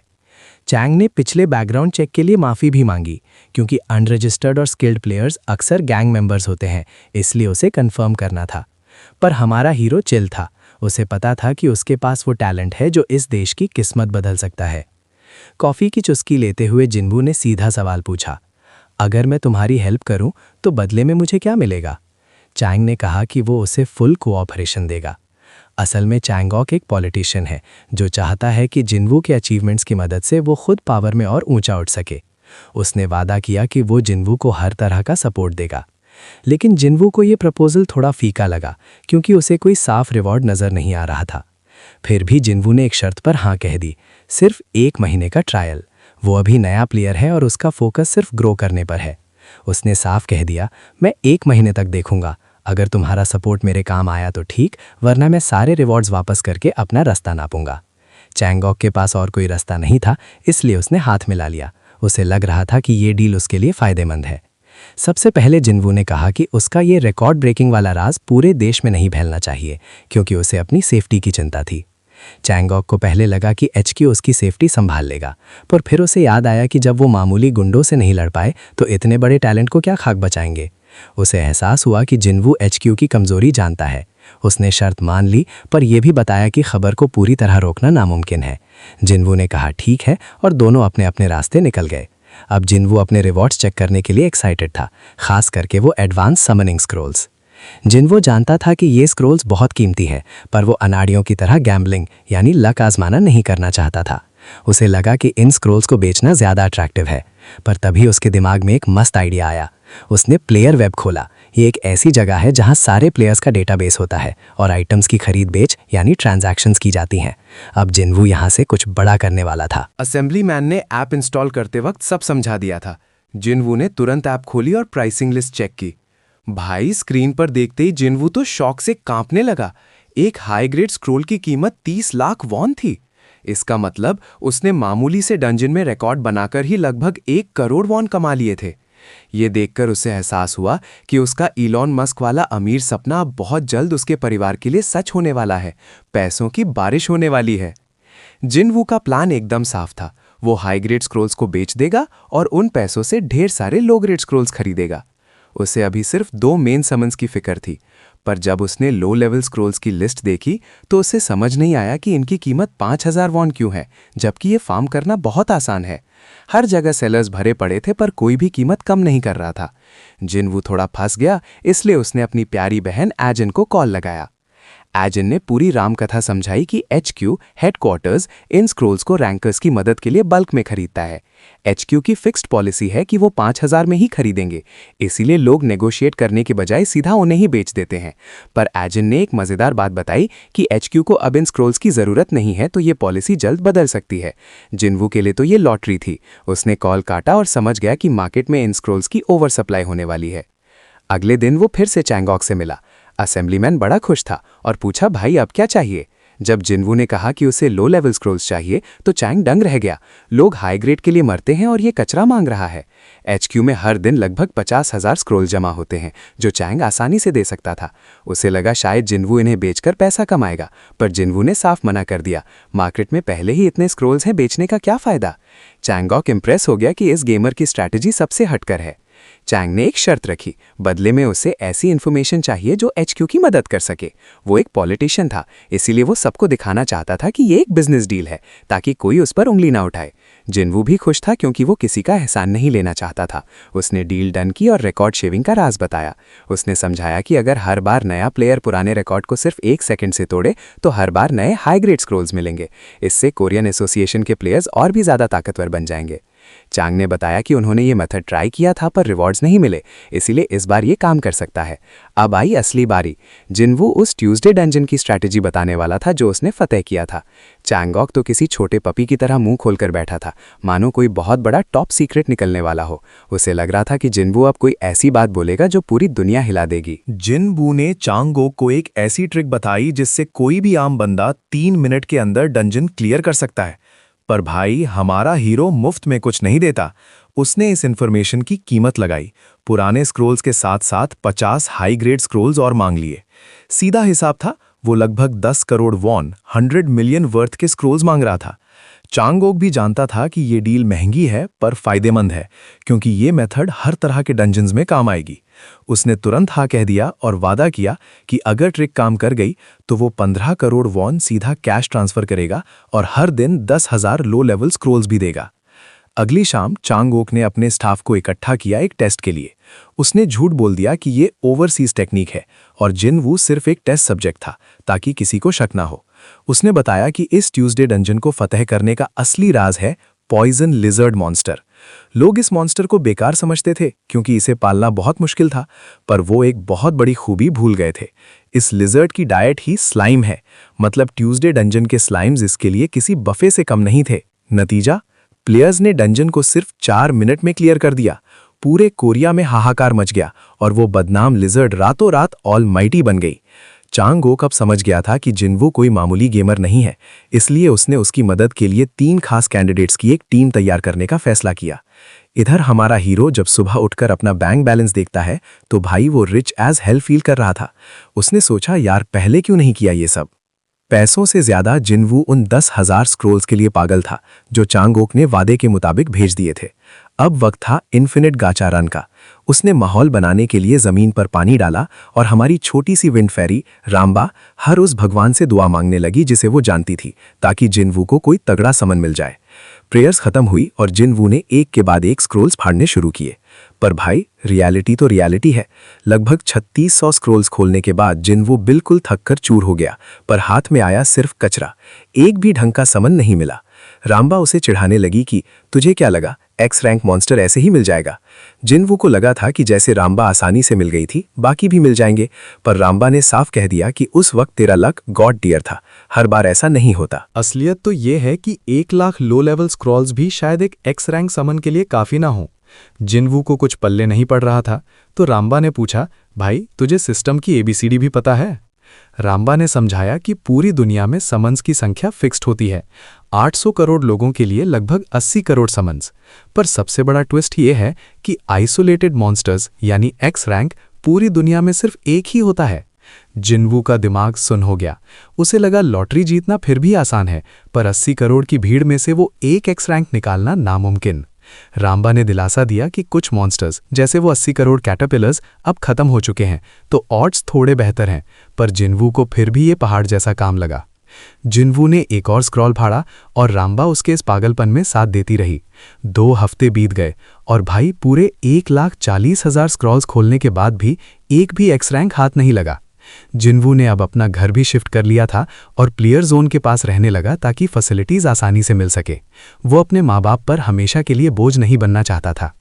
चैंग ने पिछले बैकग्राउंड चेक के लिए माफ़ी भी मांगी क्योंकि अनरजिस्टर्ड और स्किल्ड प्लेयर्स अक्सर गैंग मेंबर्स होते हैं, इसलिए उसे कंफर्म करना था। पर हमारा हीरो चिल था। उसे पता था कि उसके पास वो टैलेंट है जो इस देश की किस्मत बदल सकता है। कॉफ़ी की चुस्की लेते हुए जिनवू ने सीधा सवाल पूछा, अगर मैं तुम्हारी हेल्प करूं तो बदले में मुझे क्या मिलेगा? चैंग ने कहा कि वो उसे फुल कोऑपरेशन देगा। असल में चैंगॉक एक पॉलिटिशियन है जो चाहता है कि जिनवू के अचीवमेंट्स की मदद से वो खुद पावर में और ऊंचा उठ सके। उसने वादा किया कि वो जिनवू को हर तरह का सपोर्ट देगा। लेकिन जिनवू को ये प्रपोजल थोड़ा फीका लगा क्योंकि उसे कोई साफ रिवॉर्ड नज़र नहीं आ रहा था। फिर भी जिनवू ने एक शर्त पर हाँ कह दी, सिर्फ 1 महीने का ट्रायल। वो अभी नया प्लेयर है और उसका फोकस सिर्फ ग्रो करने पर है। उसने साफ कह दिया, मैं 1 महीने तक देखूंगा, अगर तुम्हारा सपोर्ट मेरे काम आया तो ठीक, वरना मैं सारे रिवॉर्ड्स वापस करके अपना रास्ता नापूंगा। चैंगॉक के पास और कोई रास्ता नहीं था, इसलिए उसने हाथ मिला लिया। उसे लग रहा था कि ये डील उसके लिए फायदेमंद है। सबसे पहले जिनवू ने कहा कि उसका ये रिकॉर्ड ब्रेकिंग वाला राज पूरे देश में नहीं फैलना चाहिए, क्योंकि उसे अपनी सेफ्टी की चिंता थी। चैंगॉक को पहले लगा कि एचक्यू उसकी सेफ्टी संभाल लेगा, पर फिर उसे याद आया कि जब वो मामूली गुंडों से नहीं लड़ पाए तो इतने बड़े टैलेंट को क्या खाक बचाएंगे। उसे एहसास हुआ कि जिनवू एचक्यू की कमजोरी जानता है। उसने शर्त मान ली, पर यह भी बताया कि खबर को पूरी तरह रोकना नामुमकिन है। जिनवू ने कहा ठीक है, और दोनों अपने अपने रास्ते निकल गए। अब जिनवू अपने रिवॉर्ड्स चेक करने के लिए एक्साइटेड था, खास करके वो एडवांस समनिंग स्क्रोल्स। जिनवू जानता था कि ये स्क्रोल्स बहुत कीमती है, पर वो अनाड़ियों की तरह गैम्बलिंग यानी लक आजमाना नहीं करना चाहता था। उसे लगा कि इन स्क्रोल्स को बेचना ज़्यादा अट्रैक्टिव है, पर तभी उसके दिमाग में एक मस्त आइडिया आया। उसने प्लेयर वेब खोला। ये एक ऐसी जगह है जहां सारे प्लेयर्स का डेटाबेस होता है और आइटम्स की खरीद बेच यानी ट्रांजैक्शंस की जाती हैं। अब जिनवू यहां से कुछ बड़ा करने वाला था। असेंबली मैन ने ऐप इंस्टॉल करते वक्त सब समझा दिया था। जिनवू ने तुरंत ऐप खोली और प्राइसिंग लिस्ट चेक की। भाई, स्क्रीन पर देखते ही जिनवू तो शौक से कांपने लगा। एक हाई ग्रेड स्क्रोल की कीमत 30 लाख वॉन थी। इसका मतलब उसने मामूली से डंजन में रिकॉर्ड बनाकर ही लगभग 1 करोड़ वॉन कमा लिए थे। ये देखकर उसे एहसास हुआ कि उसका इलॉन मस्क वाला अमीर सपना अब बहुत जल्द उसके परिवार के लिए सच होने वाला है। पैसों की बारिश होने वाली है। जिनवू का प्लान एकदम साफ था। वो हाई ग्रेड स्क्रोल्स को बेच देगा और उन पैसों से ढेर सारे लो ग्रेड स्क्रोल्स खरीदेगा। उसे अभी सिर्फ 2 मेन समन्स की फिक्र थी, पर जब उसने लो लेवल स्क्रोल्स की लिस्ट देखी तो उसे समझ नहीं आया कि इनकी कीमत 5000 वॉन क्यों है, जबकि ये फार्म करना बहुत आसान है। हर जगह सेलर्स भरे पड़े थे, पर कोई भी कीमत कम नहीं कर रहा था। जिनवू थोड़ा फंस गया, इसलिए उसने अपनी प्यारी बहन एजन को कॉल लगाया। एजन ने पूरी रामकथा समझाई कि एचक्यू हेडक्वार्टर्स इन स्क्रोल्स को रैंकर्स की मदद के लिए बल्क में खरीदता है। एचक्यू की फिक्स्ड पॉलिसी है कि वो 5000 में ही खरीदेंगे, इसीलिए लोग नेगोशिएट करने के बजाय सीधा उन्हें ही बेच देते हैं। पर एजन ने एक मजेदार बात बताई कि एचक्यू को अब इन स्क्रोल्स की जरूरत नहीं है, तो ये पॉलिसी जल्द बदल सकती है। जिनवू के लिए तो ये लॉटरी थी। उसने कॉल काटा और समझ गया कि मार्केट में इन स्क्रोल्स की ओवर सप्लाई होने वाली है। अगले दिन वो फिर से चैंगॉक से मिला। असेंबलीमैन बड़ा खुश था और पूछा, भाई अब क्या चाहिए? जब जिनवू ने कहा कि उसे लो लेवल स्क्रोल्स चाहिए तो चैंग दंग रह गया। लोग हाई ग्रेड के लिए मरते हैं और ये कचरा मांग रहा है। एचक्यू में हर दिन लगभग 50,000 स्क्रोल जमा होते हैं, जो चैंग आसानी से दे सकता था। उसे लगा शायद जिनवू इन्हें बेचकर पैसा कमाएगा, पर जिनवू ने साफ मना कर दिया। मार्केट में पहले ही इतने स्क्रोल्स हैं, बेचने का क्या फायदा? चैंगॉक इंप्रेस हो गया कि इस गेमर की स्ट्रैटेजी सबसे हटकर है। चैंग ने एक शर्त रखी, बदले में उसे ऐसी इन्फॉर्मेशन चाहिए जो एचक्यू की मदद कर सके। वो एक पॉलिटिशियन था, इसीलिए वो सबको दिखाना चाहता था कि ये एक बिजनेस डील है, ताकि कोई उस पर उंगली ना उठाए। जिनवू भी खुश था, क्योंकि वो किसी का एहसान नहीं लेना चाहता था। उसने डील डन की और रिकॉर्ड शेविंग का राज बताया। उसने समझाया कि अगर हर बार नया प्लेयर पुराने रिकॉर्ड को सिर्फ 1 सेकंड से तोड़े तो हर बार नए हाई ग्रेड स्क्रोल्स मिलेंगे। इससे कोरियन एसोसिएशन के प्लेयर्स और भी ज्यादा ताकतवर बन जाएंगे। चांग ने बताया कि उन्होंने ये मेथड ट्राई किया था, पर रिवॉर्ड्स नहीं मिले, इसीलिए इस बार ये काम कर सकता है। अब आई असली बारी। जिनवू उस ट्यूसडे डंजन की स्ट्रैटेजी बताने वाला था जो उसने फतेह किया था। चैंगॉक तो किसी छोटे पपी की तरह मुंह खोलकर बैठा था, मानो कोई बहुत बड़ा टॉप सीक्रेट निकलने वाला हो। उसे लग रहा था कि जिनवू अब कोई ऐसी बात बोलेगा जो पूरी दुनिया हिला देगी। जिनवू ने चांगोक को एक ऐसी ट्रिक बताई जिससे कोई भी आम बंदा 3 मिनट के अंदर डंजन क्लियर कर सकता है। पर भाई, हमारा हीरो मुफ्त में कुछ नहीं देता। उसने इस इन्फॉर्मेशन की कीमत लगाई। पुराने स्क्रोल्स के साथ साथ 50 हाई ग्रेड स्क्रोल्स और मांग लिए। सीधा हिसाब था, वो लगभग 10 करोड़ वॉन 100 मिलियन वर्थ के स्क्रोल्स मांग रहा था। चांगोक भी जानता था कि ये डील महंगी है पर फायदेमंद है, क्योंकि ये मेथड हर तरह के डंजन्स में काम आएगी। उसने तुरंत हाँ कह दिया और वादा किया कि अगर ट्रिक काम कर गई तो वो 15 करोड़ वॉन सीधा कैश ट्रांसफर करेगा और हर दिन 10,000 लो लेवल स्क्रोल्स भी देगा। अगली शाम चांगोक ने अपने स्टाफ को इकट्ठा किया एक टेस्ट के लिए। उसने झूठ बोल दिया कि ये ओवरसीज टेक्निक है और जिनवू सिर्फ एक टेस्ट सब्जेक्ट था, ताकि किसी को शक ना हो। उसने बताया कि इस ट्यूसडे डंजन को फतेह करने का असली राज है पॉइजन लिजर्ड मॉन्स्टर। लोग इस मॉन्स्टर को बेकार समझते थे क्योंकि इसे पालना बहुत मुश्किल था, पर वो एक बहुत बड़ी खूबी भूल गए थे। इस लिजर्ड की डाइट ही स्लाइम है, मतलब ट्यूसडे डंजन के स्लाइम्स इसके लिए किसी बफे से कम नहीं थे। नतीजा, प्लेयर्स ने डंजन को सिर्फ 4 मिनट में क्लियर कर दिया। पूरे कोरिया में हाहाकार मच गया और वो बदनाम लिजर्ड रातों रात ऑलमाइटी बन गई। चांगोक अब समझ गया था कि जिनवू कोई मामूली गेमर नहीं है, इसलिए उसने उसकी मदद के लिए 3 खास कैंडिडेट्स की एक टीम तैयार करने का फैसला किया। इधर हमारा हीरो जब सुबह उठकर अपना बैंक बैलेंस देखता है तो भाई वो रिच एज हेल फील कर रहा था। उसने सोचा यार पहले क्यों नहीं किया ये सब। पैसों से ज्यादा जिनवू उन 10,000 स्क्रोल्स के लिए पागल था जो चांगोक ने वादे के मुताबिक भेज दिए थे। अब वक्त था इन्फिनिट गाचा रन का। उसने माहौल बनाने के लिए जमीन पर पानी डाला और हमारी छोटी सी विंड फेरी राम्बा हर उस भगवान से दुआ मांगने लगी जिसे वो जानती थी, ताकि जिनवू को कोई तगड़ा समन मिल जाए। प्रेयर्स खत्म हुई और जिनवू ने एक के बाद एक स्क्रोल्स फाड़ने शुरू किए। पर भाई रियलिटी तो रियलिटी है। लगभग 3600 स्क्रोल्स खोलने के बाद जिनवू बिल्कुल थककर चूर हो गया, पर हाथ में आया सिर्फ कचरा। एक भी ढंग का समन नहीं मिला। राम्बा उसे चिढ़ाने लगी कि तुझे क्या लगा एक्स रैंक मॉन्स्टर ऐसे ही मिल जाएगा। जिनवू को लगा था कि जैसे राम्बा आसानी से मिल गई थी बाकी भी मिल जाएंगे, पर राम्बा ने साफ कह दिया कि उस वक्त तेरा लक गॉड टियर था, हर बार ऐसा नहीं होता। असलियत तो ये है कि 1 लाख लो लेवल स्क्रॉल्स भी शायद एक एक्स रैंक समन के लिए काफी ना हो। जिनवू को कुछ पल्ले नहीं पड़ रहा था तो राम्बा ने पूछा, भाई तुझे सिस्टम की ABCD भी पता है? राम्बा ने समझाया कि पूरी दुनिया में समन्स की संख्या फिक्स्ड होती है, 800 करोड़ लोगों के लिए लगभग 80 करोड़ समन्स। पर सबसे बड़ा ट्विस्ट ये है कि आइसोलेटेड मॉन्स्टर्स यानी एक्स रैंक पूरी दुनिया में सिर्फ एक ही होता है। जिनवू का दिमाग सुन्न हो गया। उसे लगा लॉटरी जीतना फिर भी आसान है, पर 80 करोड़ की भीड़ में से वो एक एक्स रैंक निकालना नामुमकिन। राम्बा ने दिलासा दिया कि कुछ मॉन्स्टर्स जैसे वो 80 करोड़ कैटरपिलर्स अब खत्म हो चुके हैं, तो ऑड्स थोड़े बेहतर हैं। पर जिनवू को फिर भी ये पहाड़ जैसा काम लगा। जिनवू ने एक और स्क्रॉल फाड़ा और राम्बा उसके इस पागलपन में साथ देती रही। 2 हफ्ते बीत गए और भाई पूरे 1,40,000 स्क्रॉल्स खोलने के बाद भी एक भी एक्स रैंक हाथ नहीं लगा। जिनवू ने अब अपना घर भी शिफ्ट कर लिया था और प्लेयर जोन के पास रहने लगा ताकि फैसिलिटीज आसानी से मिल सके। वो अपने माँ बाप पर हमेशा के लिए बोझ नहीं बनना चाहता था।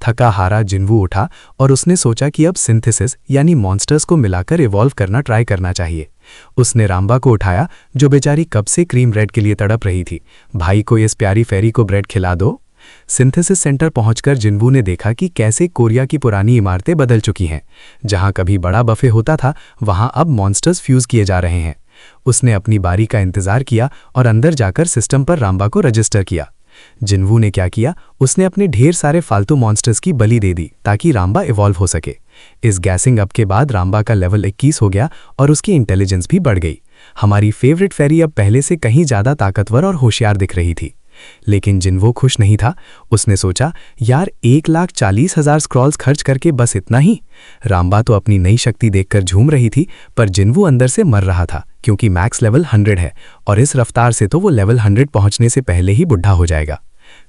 थका हारा जिनवू उठा और उसने सोचा कि अब सिंथेसिस यानी मॉन्स्टर्स को मिलाकर इवॉल्व करना ट्राई करना चाहिए। उसने राम्बा को उठाया जो बेचारी कब से क्रीम ब्रेड के लिए तड़प रही थी। भाई को इस प्यारी फेरी को ब्रेड खिला दो। सिंथेसिस सेंटर पहुंचकर जिनवू ने देखा कि कैसे कोरिया की पुरानी इमारतें बदल चुकी हैं। जहां कभी बड़ा बफे होता था वहां अब मॉन्स्टर्स फ्यूज किए जा रहे हैं। उसने अपनी बारी का इंतजार किया और अंदर जाकर सिस्टम पर राम्बा को रजिस्टर किया। जिनवू ने क्या किया, उसने अपने ढेर सारे फालतू मॉन्स्टर्स की बलि दे दी ताकि राम्बा इवॉल्व हो सके। इस गैसिंग अप के बाद राम्बा का लेवल 21 हो गया और उसकी इंटेलिजेंस भी बढ़ गई। हमारी फेवरेट फेरी अब पहले से कहीं ज्यादा ताकतवर और होशियार दिख रही थी। लेकिन जिनवू खुश नहीं था। उसने सोचा यार 1,40,000 स्क्रॉल्स खर्च करके बस इतना ही। राम्बा तो अपनी नई शक्ति देखकर झूम रही थी, पर जिनवू अंदर से मर रहा था क्योंकि मैक्स लेवल 100 है और इस रफ्तार से तो वो लेवल 100 पहुंचने से पहले ही बुढ़ा हो जाएगा।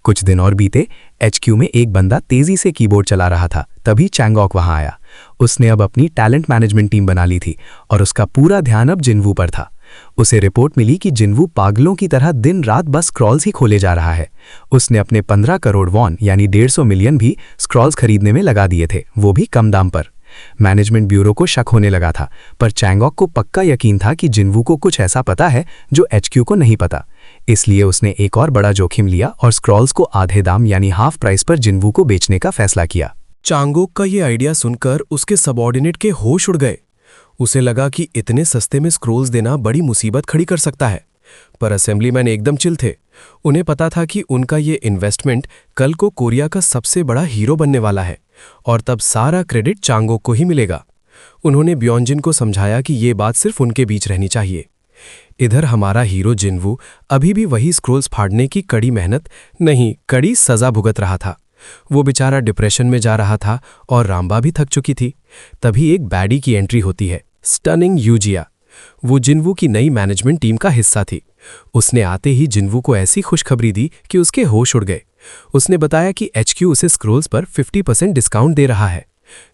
कुछ दिन और बीते। HQ में एक बंदा तेजी से कीबोर्ड चला रहा था, तभी चैंगॉक वहां आया। उसने अब अपनी टैलेंट मैनेजमेंट टीम बना ली थी और उसका पूरा ध्यान अब जिनवू पर था। उसे रिपोर्ट मिली कि जिनवू पागलों की तरह दिन रात बस स्क्रॉल्स ही खोले जा रहा है। उसने अपने 15 करोड़ वॉन यानी 150 मिलियन भी स्क्रॉल्स खरीदने में लगा दिए थे, वो भी कम दाम पर। मैनेजमेंट ब्यूरो को शक होने लगा था, पर चैंगॉक को पक्का यकीन था कि जिनवू को कुछ ऐसा पता है जो HQ को नहीं पता। इसलिए उसने एक और बड़ा जोखिम लिया और स्क्रॉल्स को आधे दाम यानी हाफ प्राइस पर जिनवू को बेचने का फैसला किया। चांगोक का ये आइडिया सुनकर उसके सबऑर्डिनेट के होश उड़ गए। उसे लगा कि इतने सस्ते में स्क्रोल्स देना बड़ी मुसीबत खड़ी कर सकता है, पर असेंबलीमैन एकदम चिल थे। उन्हें पता था कि उनका ये इन्वेस्टमेंट कल को कोरिया का सबसे बड़ा हीरो बनने वाला है और तब सारा क्रेडिट चांगोक को ही मिलेगा। उन्होंने ब्योंजिन को समझाया कि ये बात सिर्फ उनके बीच रहनी चाहिए। इधर हमारा हीरो जिनवू अभी भी वही स्क्रोल्स फाड़ने की कड़ी मेहनत नहीं, कड़ी सजा भुगत रहा था। वो बेचारा डिप्रेशन में जा रहा था और राम्बा भी थक चुकी थी। तभी एक बैडी की एंट्री होती है, स्टनिंग यूजिया। वो जिनवू की नई मैनेजमेंट टीम का हिस्सा थी। उसने आते ही जिनवू को ऐसी खुशखबरी दी कि उसके होश उड़ गए। उसने बताया कि HQ उसे स्क्रोल्स पर 50% डिस्काउंट दे रहा है।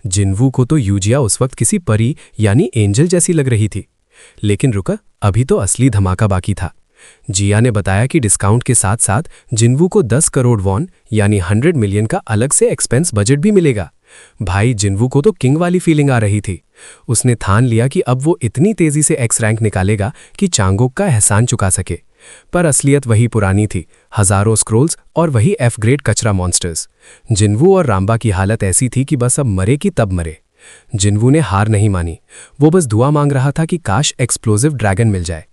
जिनवू को तो यूजिया उस वक्त किसी परी यानी एंजल जैसी लग रही थी। लेकिन रुका, अभी तो असली धमाका बाकी था। जिया ने बताया कि डिस्काउंट के साथ साथ जिनवू को 10 करोड़ वॉन यानी 100 मिलियन का अलग से एक्सपेंस बजट भी मिलेगा। भाई जिनवू को तो किंग वाली फीलिंग आ रही थी। उसने ठान लिया कि अब वो इतनी तेजी से एक्स रैंक निकालेगा कि चांगोक का एहसान चुका सके। पर असलियत वही पुरानी थी, हजारों स्क्रोल्स और वही F ग्रेड कचरा मॉन्स्टर्स। जिनवू और राम्बा की हालत ऐसी थी कि बस अब मरे कि तब मरे। जिन्वू ने हार नहीं मानी। वो बस दुआ मांग रहा था कि काश एक्सप्लोजिव ड्रैगन मिल जाए।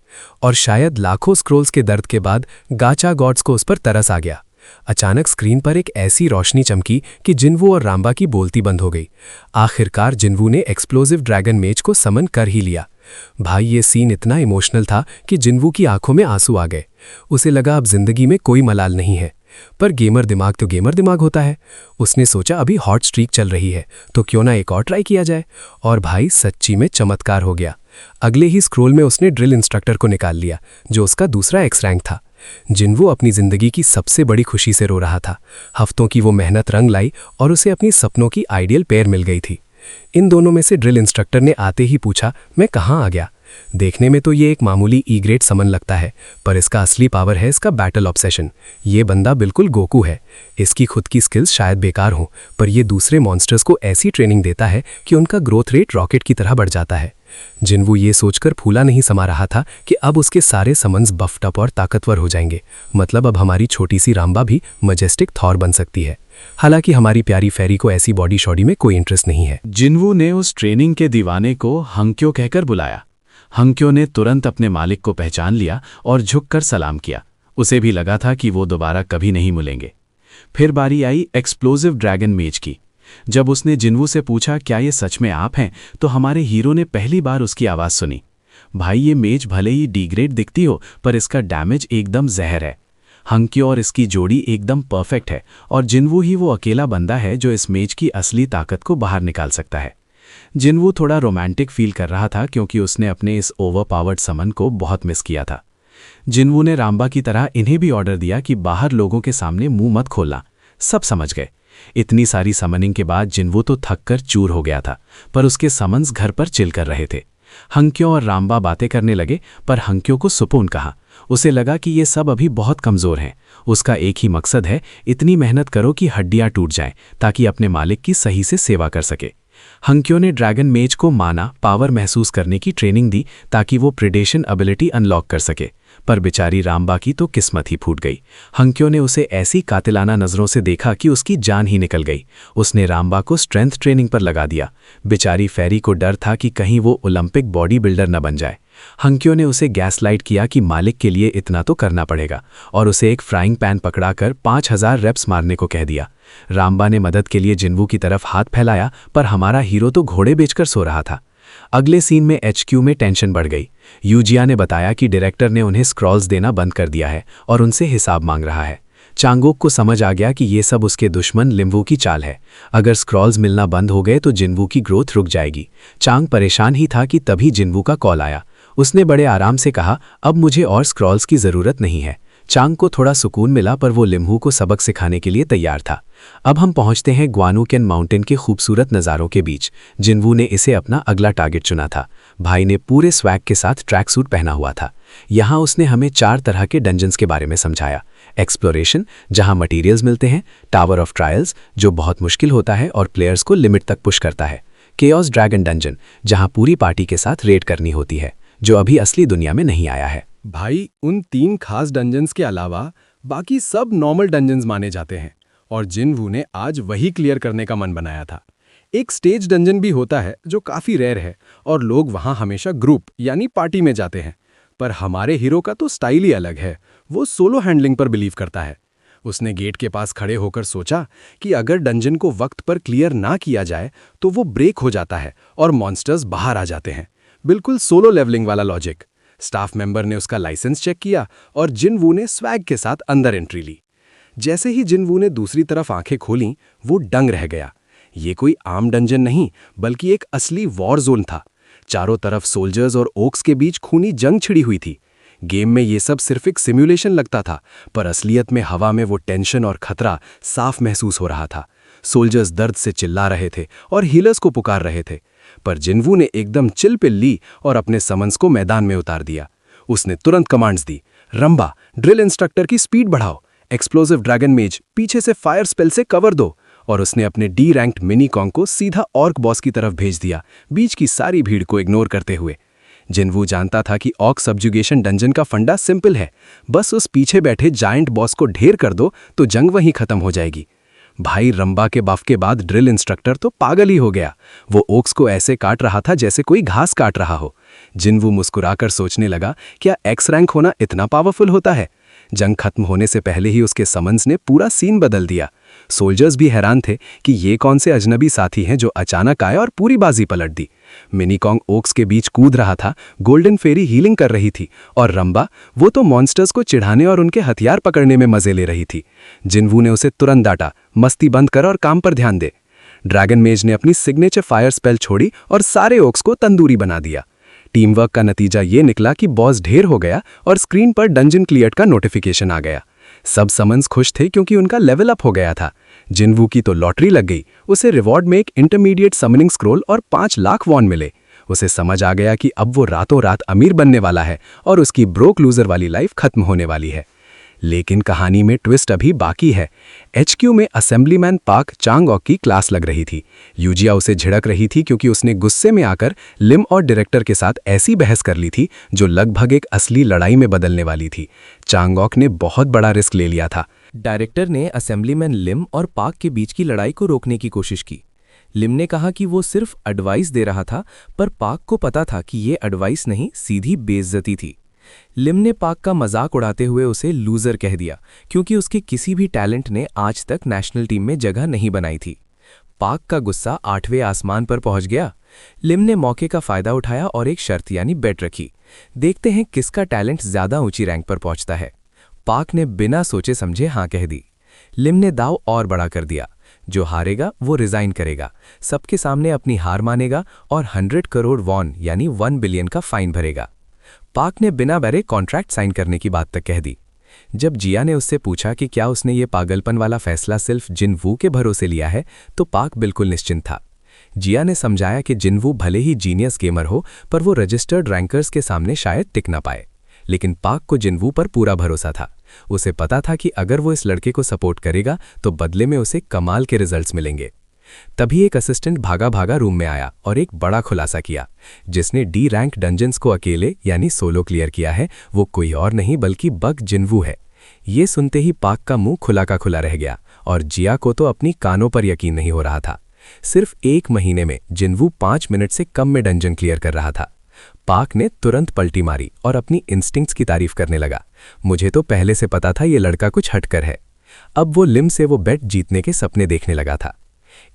और शायद लाखों स्क्रोल्स के दर्द के बाद गाचा गॉड्स को उस पर तरस आ गया। अचानक स्क्रीन पर एक ऐसी रोशनी चमकी कि जिन्वू और राम्बा की बोलती बंद हो गई। आखिरकार जिन्वू ने एक्सप्लोजिव ड्रैगन मेज को समन कर ही लिया। भाई ये सीन इतना इमोशनल था कि जिन्वू की आंखों में आंसू आ गए। उसे लगा अब जिंदगी में कोई मलाल नहीं है। पर गेमर दिमाग तो गेमर दिमाग होता है। उसने सोचा अभी हॉट स्ट्रीक चल रही है तो क्यों ना एक और ट्राई किया जाए। और भाई सच्ची में चमत्कार हो गया। अगले ही स्क्रोल में उसने ड्रिल इंस्ट्रक्टर को निकाल लिया, जो उसका दूसरा एक्स रैंक था। जिन्वू अपनी जिंदगी की सबसे बड़ी खुशी से रो रहा था। हफ्तों की वो मेहनत रंग लाई और उसे अपनी सपनों की आइडियल पेयर मिल गई थी। इन दोनों में से ड्रिल इंस्ट्रक्टर ने आते ही पूछा, मैं कहाँ आ गया? देखने में तो ये एक मामूली ई ग्रेड समन लगता है, पर इसका असली पावर है इसका बैटल ऑब्सेशन। ये बंदा बिल्कुल गोकू है। इसकी खुद की स्किल्स शायद बेकार हों, पर ये दूसरे मॉन्स्टर्स को ऐसी ट्रेनिंग देता है कि उनका ग्रोथ रेट रॉकेट की तरह बढ़ जाता है। जिन्वू ये सोचकर फूला नहीं समा रहा था कि अब उसके सारे समन्स बफ्ड अप और ताकतवर हो जाएंगे। मतलब अब हमारी छोटी सी राम्बा भी मजेस्टिक थॉर बन सकती है। हालांकि हमारी प्यारी फेरी को ऐसी बॉडी शॉडी में कोई इंटरेस्ट नहीं है। जिन्वू ने उस ट्रेनिंग के दीवाने को हंक्यो कहकर बुलाया। हंक्यो ने तुरंत अपने मालिक को पहचान लिया और झुककर सलाम किया। उसे भी लगा था कि वो दोबारा कभी नहीं मिलेंगे। फिर बारी आई एक्सप्लोजिव ड्रैगन मेज की। जब उसने जिन्वू से पूछा क्या ये सच में आप हैं, तो हमारे हीरो ने पहली बार उसकी आवाज़ सुनी। भाई ये मेज भले ही डिग्रेड दिखती हो, पर इसका डैमेज एकदम जहर है। हंक्यो और इसकी जोड़ी एकदम परफेक्ट है और जिन्वू ही वो अकेला बंदा है जो इस मेज की असली ताकत को बाहर निकाल सकता है। जिन्वू थोड़ा रोमांटिक फील कर रहा था क्योंकि उसने अपने इस ओवरपावर्ड समन को बहुत मिस किया था। जिन्वू ने राम्बा की तरह इन्हें भी ऑर्डर दिया कि बाहर लोगों के सामने मुंह मत खोलना। सब समझ गए। इतनी सारी समनिंग के बाद जिन्वू तो थक कर चूर हो गया था, पर उसके समन्स घर पर चिल कर रहे थे। हंक्यो और राम्बा बातें करने लगे, पर हंक्यो को सुकून कहा। उसे लगा कि ये सब अभी बहुत कमज़ोर हैं। उसका एक ही मकसद है, इतनी मेहनत करो कि हड्डियां टूट जाएं ताकि अपने मालिक की सही से सेवा कर सके। हंक्यो ने ड्रैगन मेज को माना पावर महसूस करने की ट्रेनिंग दी ताकि वो प्रिडेशन एबिलिटी अनलॉक कर सके। पर बेचारी राम्बा की तो किस्मत ही फूट गई। हंक्यो ने उसे ऐसी कातिलाना नज़रों से देखा कि उसकी जान ही निकल गई। उसने राम्बा को स्ट्रेंथ ट्रेनिंग पर लगा दिया। बेचारी फेरी को डर था कि कहीं वो ओलंपिक बॉडी बिल्डर न बन जाए। हंक्यो ने उसे गैसलाइट किया कि मालिक के लिए इतना तो करना पड़ेगा और उसे एक फ्राइंग पैन पकड़ाकर 5000 रेप्स मारने को कह दिया। राम्बा ने मदद के लिए जिन्वू की तरफ हाथ फैलाया, पर हमारा हीरो तो घोड़े बेचकर सो रहा था। अगले सीन में HQ में टेंशन बढ़ गई। यूजिया ने बताया कि डायरेक्टर ने उन्हें स्क्रॉल्स देना बंद कर दिया है और उनसे हिसाब मांग रहा है। चांगोक को समझ आ गया कि ये सब उसके दुश्मन लिम्बू की चाल है। अगर स्क्रॉल्स मिलना बंद हो गए तो जिन्वू की ग्रोथ रुक जाएगी। चांग परेशान ही था कि तभी जिन्वू का कॉल आया। उसने बड़े आराम से कहा, अब मुझे और स्क्रॉल्स की ज़रूरत नहीं है। चांग को थोड़ा सुकून मिला, पर वो लिम्बू को सबक सिखाने के लिए तैयार था। अब हम पहुंचते हैं ग्वानुकेन माउंटेन के खूबसूरत नज़ारों के बीच। जिन्वू ने इसे अपना अगला टारगेट चुना था। भाई ने पूरे स्वैग के साथ ट्रैक सूट पहना हुआ था। यहाँ उसने हमें 4 तरह के डंजन्स के बारे में समझाया। एक्सप्लोरेशन, जहाँ मटीरियल्स मिलते हैं। टावर ऑफ ट्रायल्स, जो बहुत मुश्किल होता है और प्लेयर्स को लिमिट तक पुश करता है। केओस ड्रैगन डंजन, जहाँ पूरी पार्टी के साथ रेड करनी होती है, जो अभी असली दुनिया में नहीं आया है। भाई उन 3 खास डंजन्स के अलावा बाकी सब नॉर्मल डंजन्स माने जाते हैं और जिन्वू ने आज वही क्लियर करने का मन बनाया था। एक स्टेज डंजन भी होता है जो काफ़ी रेयर है और लोग वहाँ हमेशा ग्रुप यानी पार्टी में जाते हैं। पर हमारे हीरो का तो स्टाइल ही अलग है। वो सोलो हैंडलिंग पर बिलीव करता है। उसने गेट के पास खड़े होकर सोचा कि अगर डंजन को वक्त पर क्लियर ना किया जाए तो वो ब्रेक हो जाता है और मॉन्स्टर्स बाहर आ जाते हैं। बिल्कुल सोलो लेवलिंग वाला लॉजिक। स्टाफ मेंबर ने उसका लाइसेंस चेक किया और जिन्वू ने स्वैग के साथ अंदर एंट्री ली। जैसे ही जिन्वू ने दूसरी तरफ आंखें खोलीं, वो दंग रह गया। ये कोई आम डंजन नहीं, बल्कि एक असली वॉर जोन था। चारों तरफ सोल्जर्स और ओक्स के बीच खूनी जंग छिड़ी हुई थी। गेम में ये सब सिर्फ एक सिमुलेशन लगता था, पर असलियत में हवा में वो टेंशन और खतरा साफ महसूस हो रहा था। सोल्जर्स दर्द से चिल्ला रहे थे और हीलर्स को पुकार रहे थे, पर जिन्वू ने एकदम चिल पिल ली और अपने समन्स को मैदान में उतार दिया। उसने तुरंत कमांड्स दी, रंबा ड्रिल इंस्ट्रक्टर की स्पीड बढ़ाओ, एक्सप्लोजिव ड्रैगन मेज पीछे से फायर स्पेल से कवर दो, और उसने अपने डी रैंक्ड मिनी कॉन्ग को सीधा ऑर्क बॉस की तरफ भेज दिया, बीच की सारी भीड़ को इग्नोर करते हुए। जिन्वू जानता था कि ऑर्क सब्जुगेशन डंजन का फंडा सिंपल है, बस उस पीछे बैठे जायंट बॉस को ढेर कर दो तो जंग वहीं खत्म हो जाएगी। भाई रंबा के बफ के बाद ड्रिल इंस्ट्रक्टर तो पागल ही हो गया। वो ओक्स को ऐसे काट रहा था जैसे कोई घास काट रहा हो। जिनवू मुस्कुराकर सोचने लगा, क्या एक्स रैंक होना इतना पावरफुल होता है? जंग खत्म होने से पहले ही उसके समन्स ने पूरा सीन बदल दिया। सोल्जर्स भी हैरान थे कि ये कौन से अजनबी साथी हैं जो अचानक आए और पूरी बाजी पलट दी। मिनीकॉन्ग ओक्स के बीच कूद रहा था, गोल्डन फेरी हीलिंग कर रही थी और रंबा, वो तो मॉन्स्टर्स को चिढ़ाने और उनके हथियार पकड़ने में मजे ले रही थी। जिनवू ने उसे तुरंत डांटा, मस्ती बंद कर और काम पर ध्यान दे। ड्रैगन मेज ने अपनी सिग्नेचर फायर स्पेल छोड़ी और सारे ओक्स को तंदूरी बना दिया। टीम वर्क का नतीजा ये निकला कि बॉस ढेर हो गया और स्क्रीन पर डंजन क्लियर्ड का नोटिफिकेशन आ गया। सब समन्स खुश थे क्योंकि उनका लेवल अप हो गया था। जिनवू की तो लॉटरी लग गई। उसे रिवॉर्ड में एक इंटरमीडिएट समनिंग स्क्रोल और 5 लाख वॉन मिले। उसे समझ आ गया कि अब वो रातों रात अमीर बनने वाला है और उसकी ब्रोक लूजर वाली लाइफ खत्म होने वाली है। लेकिन कहानी में ट्विस्ट अभी बाकी है। HQ में असेंबलीमैन पार्क चांग-ओक की क्लास लग रही थी। यूजिया उसे झिड़क रही थी क्योंकि उसने गुस्से में आकर लिम और डायरेक्टर के साथ ऐसी बहस कर ली थी जो लगभग एक असली लड़ाई में बदलने वाली थी। चांग-ओक ने बहुत बड़ा रिस्क ले लिया था। डायरेक्टर ने असेंबलीमैन लिम और पार्क के बीच की लड़ाई को रोकने की कोशिश की। लिम ने कहा कि वो सिर्फ एडवाइस दे रहा था, पर पार्क को पता था कि ये एडवाइस नहीं, सीधी बेइज्जती थी। लिम ने पार्क का मजाक उड़ाते हुए उसे लूजर कह दिया क्योंकि उसके किसी भी टैलेंट ने आज तक नेशनल टीम में जगह नहीं बनाई थी। पार्क का गुस्सा 8वें आसमान पर पहुंच गया। लिम ने मौके का फायदा उठाया और एक शर्त यानी बेट रखी। देखते हैं किसका टैलेंट ज्यादा ऊंची रैंक पर पहुंचता है। पार्क ने बिना सोचे समझे हाँ कह दी। लिम ने दाव और बड़ा कर दिया। जो हारेगा वो रिजाइन करेगा, सबके सामने अपनी हार मानेगा और 100 करोड़ वॉन यानी 1 बिलियन का फाइन भरेगा। पार्क ने बिना डरे कॉन्ट्रैक्ट साइन करने की बात तक कह दी। जब जिया ने उससे पूछा कि क्या उसने ये पागलपन वाला फैसला सिर्फ जिनवू के भरोसे लिया है, तो पार्क बिल्कुल निश्चिंत था। जिया ने समझाया कि जिनवू भले ही जीनियस गेमर हो, पर वो रजिस्टर्ड रैंकर्स के सामने शायद टिक ना पाए। लेकिन पार्क को जिनवू पर पूरा भरोसा था। उसे पता था कि अगर वो इस लड़के को सपोर्ट करेगा तो बदले में उसे कमाल के रिजल्ट्स मिलेंगे। तभी एक असिस्टेंट भागा भागा रूम में आया और एक बड़ा खुलासा किया। जिसने डी रैंक डंजन्स को अकेले यानी सोलो क्लियर किया है, वो कोई और नहीं बल्कि बग जिनवू है। ये सुनते ही पार्क का मुंह खुला का खुला रह गया और जिया को तो अपनी कानों पर यकीन नहीं हो रहा था। सिर्फ 1 महीने में जिनवू 5 मिनट से कम में डंजन क्लियर कर रहा था। पार्क ने तुरंत पलटी मारी और अपनी इंस्टिंक्ट्स की तारीफ करने लगा। मुझे तो पहले से पता था ये लड़का कुछ हटकर है। अब वो लिम से वो बेट जीतने के सपने देखने लगा था।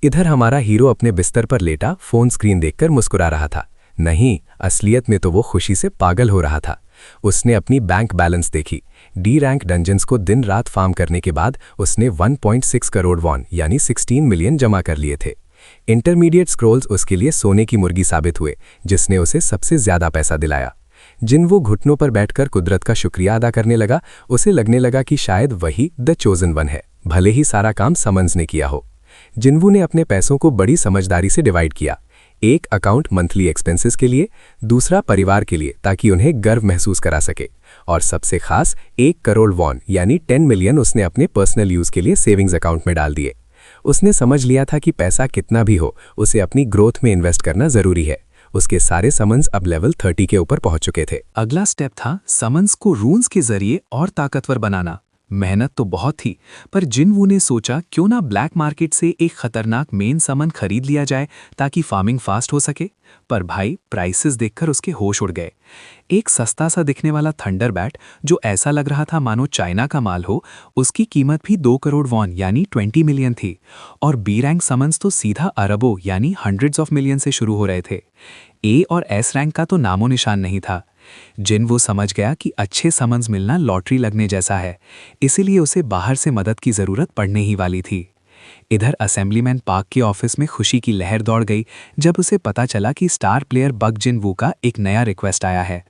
इधर हमारा हीरो अपने बिस्तर पर लेटा फोन स्क्रीन देखकर मुस्कुरा रहा था। नहीं, असलियत में तो वो खुशी से पागल हो रहा था। उसने अपनी बैंक बैलेंस देखी। डी रैंक डंजन्स को दिन रात फार्म करने के बाद उसने 1.6 करोड़ वॉन यानी 16 मिलियन जमा कर लिए थे। इंटरमीडिएट स्क्रोल्स उसके लिए सोने की मुर्गी साबित हुए, जिसने उसे सबसे ज्यादा पैसा दिलाया। जिनवू घुटनों पर बैठकर कुदरत का शुक्रिया अदा करने लगा। उसे लगने लगा कि शायद वही द चोजन वन है, भले ही सारा काम समन्स ने किया हो। जिनवू ने अपने पैसों को बड़ी समझदारी से डिवाइड किया। एक अकाउंट मंथली एक्सपेंसेस के लिए, दूसरा परिवार के लिए ताकि उन्हें गर्व महसूस करा सके, और सबसे खास 1 करोड़ वॉन यानी 10 मिलियन उसने अपने पर्सनल यूज के लिए सेविंग्स अकाउंट में डाल दिए। उसने समझ लिया था कि पैसा कितना भी हो, उसे अपनी ग्रोथ में इन्वेस्ट करना जरूरी है। उसके सारे समन्स अब लेवल 30 के ऊपर पहुंच चुके थे। अगला स्टेप था समन्स को रून्स के जरिए और ताकतवर बनाना। मेहनत तो बहुत थी, पर जिनवू ने सोचा क्यों ना ब्लैक मार्केट से एक खतरनाक मेन समन खरीद लिया जाए ताकि फार्मिंग फास्ट हो सके। पर भाई, प्राइसेस देखकर उसके होश उड़ गए। एक सस्ता सा दिखने वाला थंडर बैट जो ऐसा लग रहा था मानो चाइना का माल हो, उसकी कीमत भी 2 करोड़ वॉन यानी 20 मिलियन थी। और बी रैंक समन्स तो सीधा अरबों यानी हंड्रेड्स ऑफ मिलियन से शुरू हो रहे थे। ए और एस रैंक का तो नामो निशान नहीं था। जिनवू समझ गया कि अच्छे समन्स मिलना लॉटरी लगने जैसा है, इसीलिए उसे बाहर से मदद की जरूरत पड़ने ही वाली थी। इधर असेंबलीमैन पार्क के ऑफिस में खुशी की लहर दौड़ गई जब उसे पता चला कि स्टार प्लेयर बग जिनवू का एक नया रिक्वेस्ट आया है।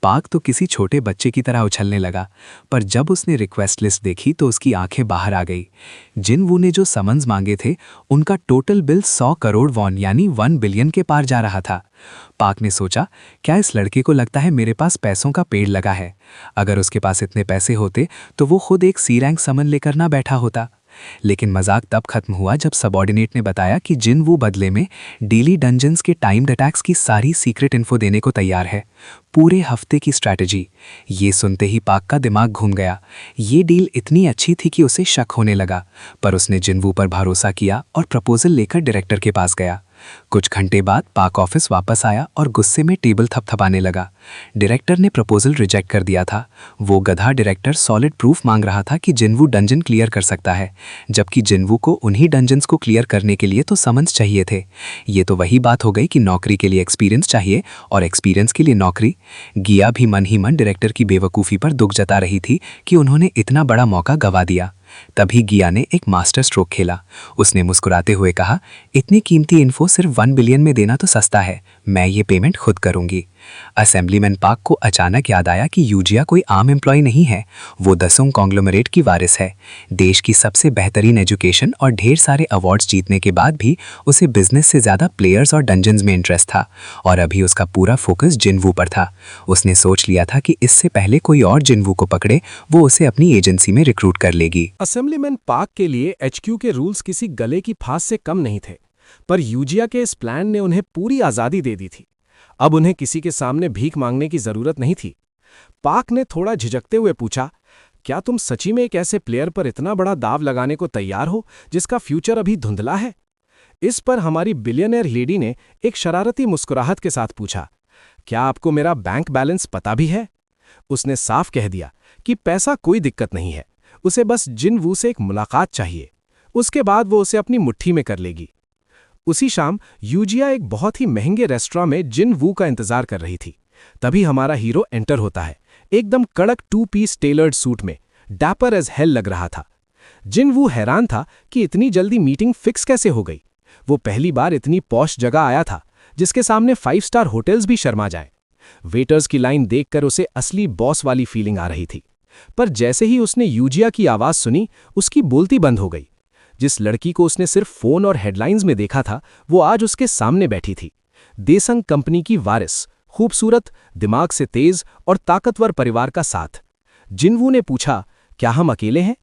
पार्क तो किसी छोटे बच्चे की तरह उछलने लगा, पर जब उसने रिक्वेस्ट लिस्ट देखी तो उसकी आंखें बाहर आ गई। जिनवू ने जो समन्स मांगे थे, उनका टोटल बिल 100 करोड़ वॉन यानी 1 बिलियन के पार जा रहा था। पार्क ने सोचा, क्या इस लड़के को लगता है मेरे पास पैसों का पेड़ लगा है? अगर उसके पास इतने पैसे होते तो वो खुद एक सी रैंक समन लेकर ना बैठा होता। लेकिन मजाक तब खत्म हुआ जब सबऑर्डिनेट ने बताया कि जिनवू बदले में डेली डंजन्स के टाइम्ड अटैक्स की सारी सीक्रेट इन्फो देने को तैयार है, पूरे हफ्ते की स्ट्रैटेजी। ये सुनते ही पाक का दिमाग घूम गया। ये डील इतनी अच्छी थी कि उसे शक होने लगा, पर उसने जिनवू पर भरोसा किया और प्रपोजल लेकर डायरेक्टर के पास गया। कुछ घंटे बाद पाक ऑफिस वापस आया और गुस्से में टेबल थपथपाने लगा। डायरेक्टर ने प्रपोजल रिजेक्ट कर दिया था। वो गधा डायरेक्टर सॉलिड प्रूफ मांग रहा था कि जिनवू डंजन क्लियर कर सकता है, जबकि जिनवू को उन्हीं डंजन्स को क्लियर करने के लिए तो समन्स चाहिए थे। ये तो वही बात हो गई कि नौकरी के लिए एक्सपीरियंस चाहिए और एक्सपीरियंस के लिए नौकरी। गिया भी मन ही मन डायरेक्टर की बेवकूफ़ी पर दुख जता रही थी कि उन्होंने इतना बड़ा मौका गंवा दिया। तभी गिया ने एक मास्टर स्ट्रोक खेला। उसने मुस्कुराते हुए कहा, इतनी कीमती इन्फो सिर्फ 1 बिलियन में देना तो सस्ता है, मैं ये पेमेंट खुद करूंगी। असेंबलीमैन पाक को अचानक याद आया कि यूजिया कोई आम एम्प्लॉय नहीं है, वो दसुंग कॉन्ग्लोमरेट की वारिस है। देश की सबसे बेहतरीन एजुकेशन और ढेर सारे अवार्ड्स जीतने के बाद भी उसे बिजनेस से ज़्यादा प्लेयर्स और डंजन्स में इंटरेस्ट था, और अभी उसका पूरा फोकस जिनवू पर था। उसने सोच लिया था कि इससे पहले कोई और जिनवू को पकड़े, वो उसे अपनी एजेंसी में रिक्रूट कर लेगी। असेंबलीमैन पाक के लिए एचक्यू के रूल्स किसी गले की फांस से कम नहीं थे, पर यूजिया के इस प्लान ने उन्हें पूरी आज़ादी दे दी थी। अब उन्हें किसी के सामने भीख मांगने की जरूरत नहीं थी। पाक ने थोड़ा झिझकते हुए पूछा, क्या तुम सच्ची में एक ऐसे प्लेयर पर इतना बड़ा दाव लगाने को तैयार हो जिसका फ्यूचर अभी धुंधला है? इस पर हमारी बिलियनर लेडी ने एक शरारती मुस्कुराहट के साथ पूछा, क्या आपको मेरा बैंक बैलेंस पता भी है? उसने साफ कह दिया कि पैसा कोई दिक्कत नहीं है, उसे बस जिनवू से एक मुलाकात चाहिए, उसके बाद वो उसे अपनी मुट्ठी में कर लेगी। उसी शाम यूजिया एक बहुत ही महंगे रेस्टोरेंट में जिनवू का इंतजार कर रही थी। तभी हमारा हीरो एंटर होता है, एकदम कड़क 2 पीस टेलर्ड सूट में, डैपर एज हेल लग रहा था। जिनवू हैरान था कि इतनी जल्दी मीटिंग फिक्स कैसे हो गई। वो पहली बार इतनी पॉश जगह आया था जिसके सामने 5 स्टार होटल्स भी शर्मा जाए। वेटर्स की लाइन देखकर उसे असली बॉस वाली फीलिंग आ रही थी, पर जैसे ही उसने यूजिया की आवाज सुनी, उसकी बोलती बंद हो गई। जिस लड़की को उसने सिर्फ फोन और हेडलाइंस में देखा था, वो आज उसके सामने बैठी थी। देसंग कंपनी की वारिस, खूबसूरत, दिमाग से तेज और ताकतवर परिवार का साथ। जिनवू ने पूछा, क्या हम अकेले हैं?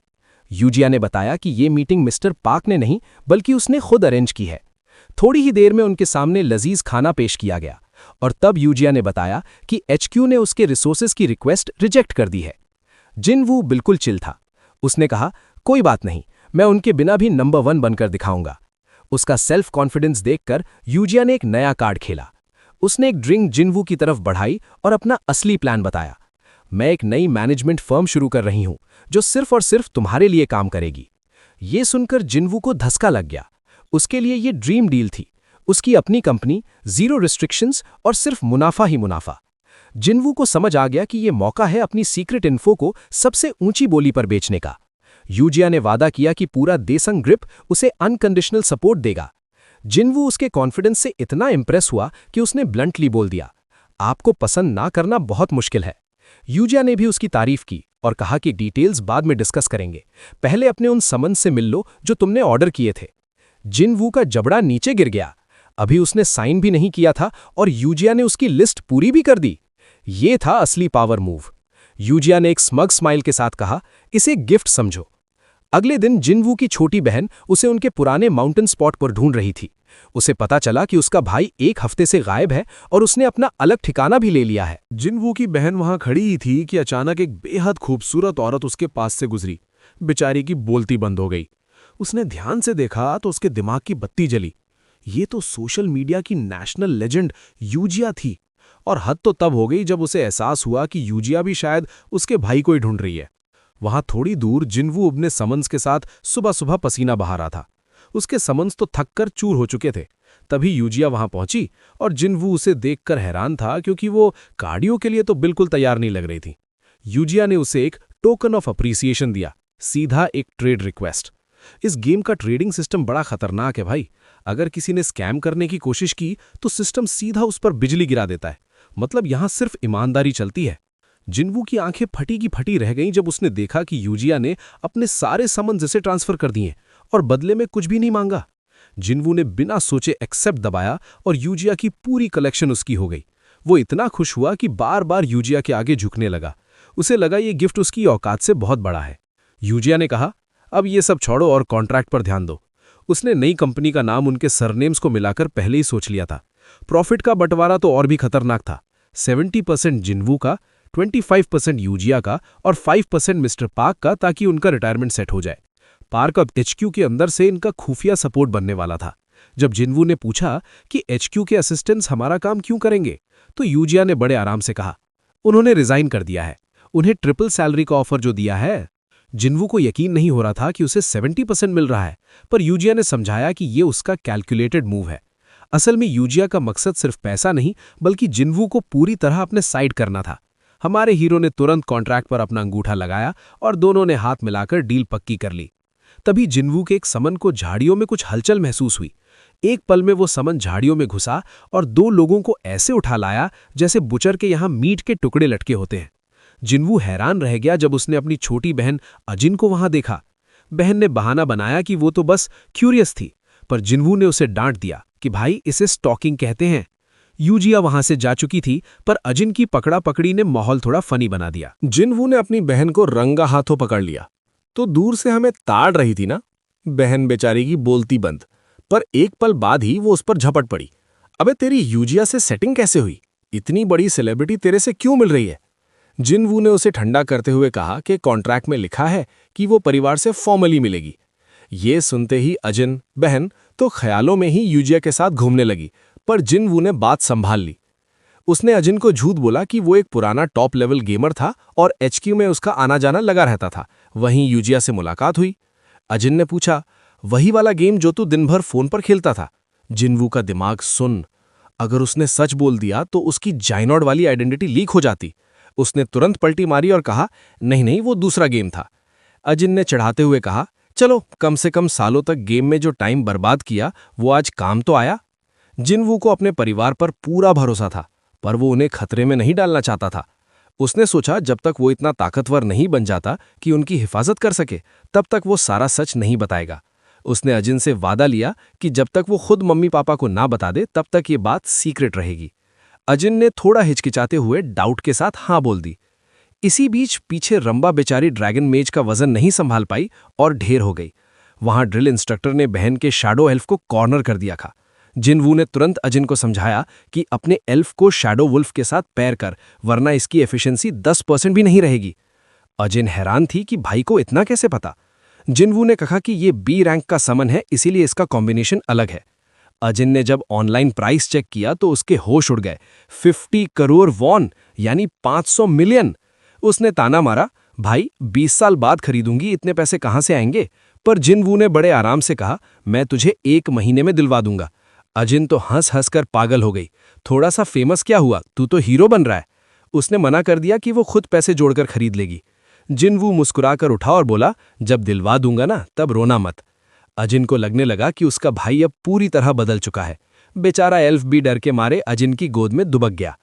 यूजिया ने बताया कि ये मीटिंग मिस्टर पाक ने नहीं बल्कि उसने खुद अरेंज की है। थोड़ी ही देर में उनके सामने लजीज खाना पेश किया गया, और तब यूजिया ने बताया कि एचक्यू ने उसके रिसोर्सेज की रिक्वेस्ट रिजेक्ट कर दी है। जिनवू बिल्कुल चिल था। उसने कहा, कोई बात नहीं, मैं उनके बिना भी नंबर 1 बनकर दिखाऊंगा। उसका सेल्फ कॉन्फिडेंस देखकर यूजिया ने एक नया कार्ड खेला। उसने एक ड्रिंक जिनवू की तरफ बढ़ाई और अपना असली प्लान बताया। मैं एक नई मैनेजमेंट फर्म शुरू कर रही हूं जो सिर्फ और सिर्फ तुम्हारे लिए काम करेगी। ये सुनकर जिनवू को धक्का लग गया। उसके लिए ये ड्रीम डील थी, उसकी अपनी कंपनी, जीरो रिस्ट्रिक्शंस और सिर्फ मुनाफा ही मुनाफा। जिनवू को समझ आ गया कि ये मौका है अपनी सीक्रेट इन्फो को सबसे ऊंची बोली पर बेचने का। यूजिया ने वादा किया कि पूरा देसंग ग्रिप उसे अनकंडीशनल सपोर्ट देगा। जिनवू उसके कॉन्फिडेंस से इतना इंप्रेस हुआ कि उसने ब्लंटली बोल दिया, आपको पसंद ना करना बहुत मुश्किल है। यूजिया ने भी उसकी तारीफ की और कहा कि डिटेल्स बाद में डिस्कस करेंगे, पहले अपने उन समन से मिल लो जो तुमने ऑर्डर किए थे। जिनवू का जबड़ा नीचे गिर गया। अभी उसने साइन भी नहीं किया था और यूजिया ने उसकी लिस्ट पूरी भी कर दी। ये था असली पावर मूव। यूजिया ने एक स्मग स्माइल के साथ कहा, इसे गिफ्ट समझो। अगले दिन जिनवू की छोटी बहन उसे उनके पुराने माउंटेन स्पॉट पर ढूंढ रही थी। उसे पता चला कि उसका भाई 1 हफ्ते से गायब है और उसने अपना अलग ठिकाना भी ले लिया है। जिनवू की बहन वहां खड़ी ही थी कि अचानक एक बेहद खूबसूरत औरत उसके पास से गुजरी। बेचारी की बोलती बंद हो गई। उसने ध्यान से देखा तो उसके दिमाग की बत्ती जली। ये तो सोशल मीडिया की नेशनल लेजेंड यूजिया थी, और हद तो तब हो गई जब उसे एहसास हुआ कि यूजिया भी शायद उसके भाई को ही ढूंढ रही है। वहां थोड़ी दूर जिनवू अपने समन्स के साथ सुबह सुबह पसीना बहा रहा था। उसके समन्स तो थककर चूर हो चुके थे। तभी यूजिया वहां पहुंची और जिनवू उसे देखकर हैरान था, क्योंकि वो कार्डियो के लिए तो बिल्कुल तैयार नहीं लग रही थी। यूजिया ने उसे एक टोकन ऑफ अप्रिसिएशन दिया, सीधा एक ट्रेड रिक्वेस्ट। इस गेम का ट्रेडिंग सिस्टम बड़ा खतरनाक है भाई। अगर किसी ने स्कैम करने की कोशिश की तो सिस्टम सीधा उस पर बिजली गिरा देता है। मतलब यहां सिर्फ ईमानदारी चलती है। जिनवू की आंखें फटी की फटी रह गईं जब उसने देखा कि यूजिया ने अपने सारे समन्स इसे ट्रांसफर कर दिए और बदले में कुछ भी नहीं मांगा। जिनवू ने बिना सोचे एक्सेप्ट दबाया और यूजिया की पूरी कलेक्शन उसकी हो गई। वो इतना खुश हुआ कि बार बार यूजिया के आगे झुकने लगा। उसे लगा ये गिफ्ट उसकी औकात से बहुत बड़ा है। यूजिया ने कहा, अब ये सब छोड़ो और कॉन्ट्रैक्ट पर ध्यान दो। उसने नई कंपनी का नाम उनके सरनेम्स को मिलाकर पहले ही सोच लिया था। प्रॉफिट का बंटवारा तो और भी खतरनाक था। 70% जिन्वू का, 25% यूजिया का और 5% मिस्टर पार्क का, ताकि उनका रिटायरमेंट सेट हो जाए। पार्क अब एचक्यू के अंदर से इनका खुफिया सपोर्ट बनने वाला था। जब जिन्वू ने पूछा कि एचक्यू के असिस्टेंट्स हमारा काम क्यों करेंगे, तो यूजिया ने बड़े आराम से कहा, उन्होंने रिजाइन कर दिया है। उन्हें ट्रिपल सैलरी का ऑफर जो दिया है। जिन्वू को यकीन नहीं हो रहा था कि उसे 70% मिल रहा है, पर यूजिया ने समझाया कि ये उसका कैलकुलेटेड मूव है। असल में यूजिया का मकसद सिर्फ पैसा नहीं, बल्कि जिन्वू को पूरी तरह अपने साइड करना था। हमारे हीरो ने तुरंत कॉन्ट्रैक्ट पर अपना अंगूठा लगाया और दोनों ने हाथ मिलाकर डील पक्की कर ली। तभी जिन्वू के एक समन को झाड़ियों में कुछ हलचल महसूस हुई। एक पल में वो समन झाड़ियों में घुसा और 2 लोगों को ऐसे उठा लाया जैसे बुचर के यहां मीट के टुकड़े लटके होते हैं। जिन्वू हैरान रह गया जब उसने अपनी छोटी बहन अजिन को वहां देखा। बहन ने बहाना बनाया कि वो तो बस क्यूरियस थी, पर जिन्वू ने उसे डांट दिया कि भाई इसे स्टॉकिंग कहते हैं। यूजिया वहां से जा चुकी थी, पर अजिन की पकड़ा पकड़ी ने माहौल थोड़ा फनी बना दिया। जिन्वू ने अपनी बहन को रंगा हाथों पकड़ लिया तो दूर से हमें ताड़ रही थी ना। बहन बेचारी की बोलती बंद, पर एक पल बाद ही वो उस पर झपट पड़ी। अबे तेरी यूजिया से सेटिंग कैसे हुई? इतनी बड़ी सेलिब्रिटी तेरे से क्यों मिल रही है? जिन्वू ने उसे ठंडा करते हुए कहा कि कॉन्ट्रैक्ट में लिखा है कि वो परिवार से फॉर्मली मिलेगी। ये सुनते ही अजिन बहन तो ख्यालों में ही यूजिया के साथ घूमने लगी, पर जिन्वू ने बात संभाल ली। उसने अजिन को झूठ बोला कि वो एक पुराना टॉप लेवल गेमर था और एचक्यू में उसका आना जाना लगा रहता था। वहीं यूजिया से मुलाकात हुई। अजिन ने पूछा, वही वाला गेम जो तू दिन भर फोन पर खेलता था? जिन्वू का दिमाग सुन। अगर उसने सच बोल दिया तो उसकी जाइनॉड वाली आइडेंटिटी लीक हो जाती। उसने तुरंत पलटी मारी और कहा, नहीं नहीं, वो दूसरा गेम था। अजिन ने चढ़ाते हुए कहा, चलो कम से कम सालों तक गेम में जो टाइम बर्बाद किया वो आज काम तो आया। जिन्वू को अपने परिवार पर पूरा भरोसा था, पर वो उन्हें खतरे में नहीं डालना चाहता था। उसने सोचा जब तक वो इतना ताकतवर नहीं बन जाता कि उनकी हिफाजत कर सके, तब तक वो सारा सच नहीं बताएगा। उसने अजिन से वादा लिया कि जब तक वो खुद मम्मी पापा को ना बता दे तब तक ये बात सीक्रेट रहेगी। अजिन ने थोड़ा हिचकिचाते हुए डाउट के साथ हाँ बोल दी। इसी बीच पीछे रंबा बेचारी ड्रैगन मेज का वजन नहीं संभाल पाई और ढेर हो गई। वहां ड्रिल इंस्ट्रक्टर ने बहन के शैडो एल्फ को कॉर्नर कर दिया था। जिन्वू ने तुरंत अजिन को समझाया कि अपने एल्फ को शैडो वुल्फ के साथ पैर कर, वरना इसकी एफिशिएंसी 10% भी नहीं रहेगी। अजिन हैरान थी कि भाई को इतना कैसे पता। जिन्वू ने कहा कि ये बी रैंक का समन है, इसीलिए इसका कॉम्बिनेशन अलग है। अजिन ने जब ऑनलाइन प्राइस चेक किया तो उसके होश उड़ गए। 50 करोड़ वॉन यानी 500 मिलियन। उसने ताना मारा, भाई 20 साल बाद खरीदूंगी, इतने पैसे कहां से आएंगे? पर जिन्वू ने बड़े आराम से कहा, मैं तुझे 1 महीने में दिलवा दूंगा। अजिन तो हंस हंस कर पागल हो गई। थोड़ा सा फेमस क्या हुआ, तू तो हीरो बन रहा है। उसने मना कर दिया कि वो खुद पैसे जोड़कर खरीद लेगी। जिन्वू मुस्कुराकर उठा और बोला, जब दिलवा दूंगा ना तब रोना मत। अजिन को लगने लगा कि उसका भाई अब पूरी तरह बदल चुका है। बेचारा एल्फ भी डर के मारे अजिन की गोद में दुबक गया।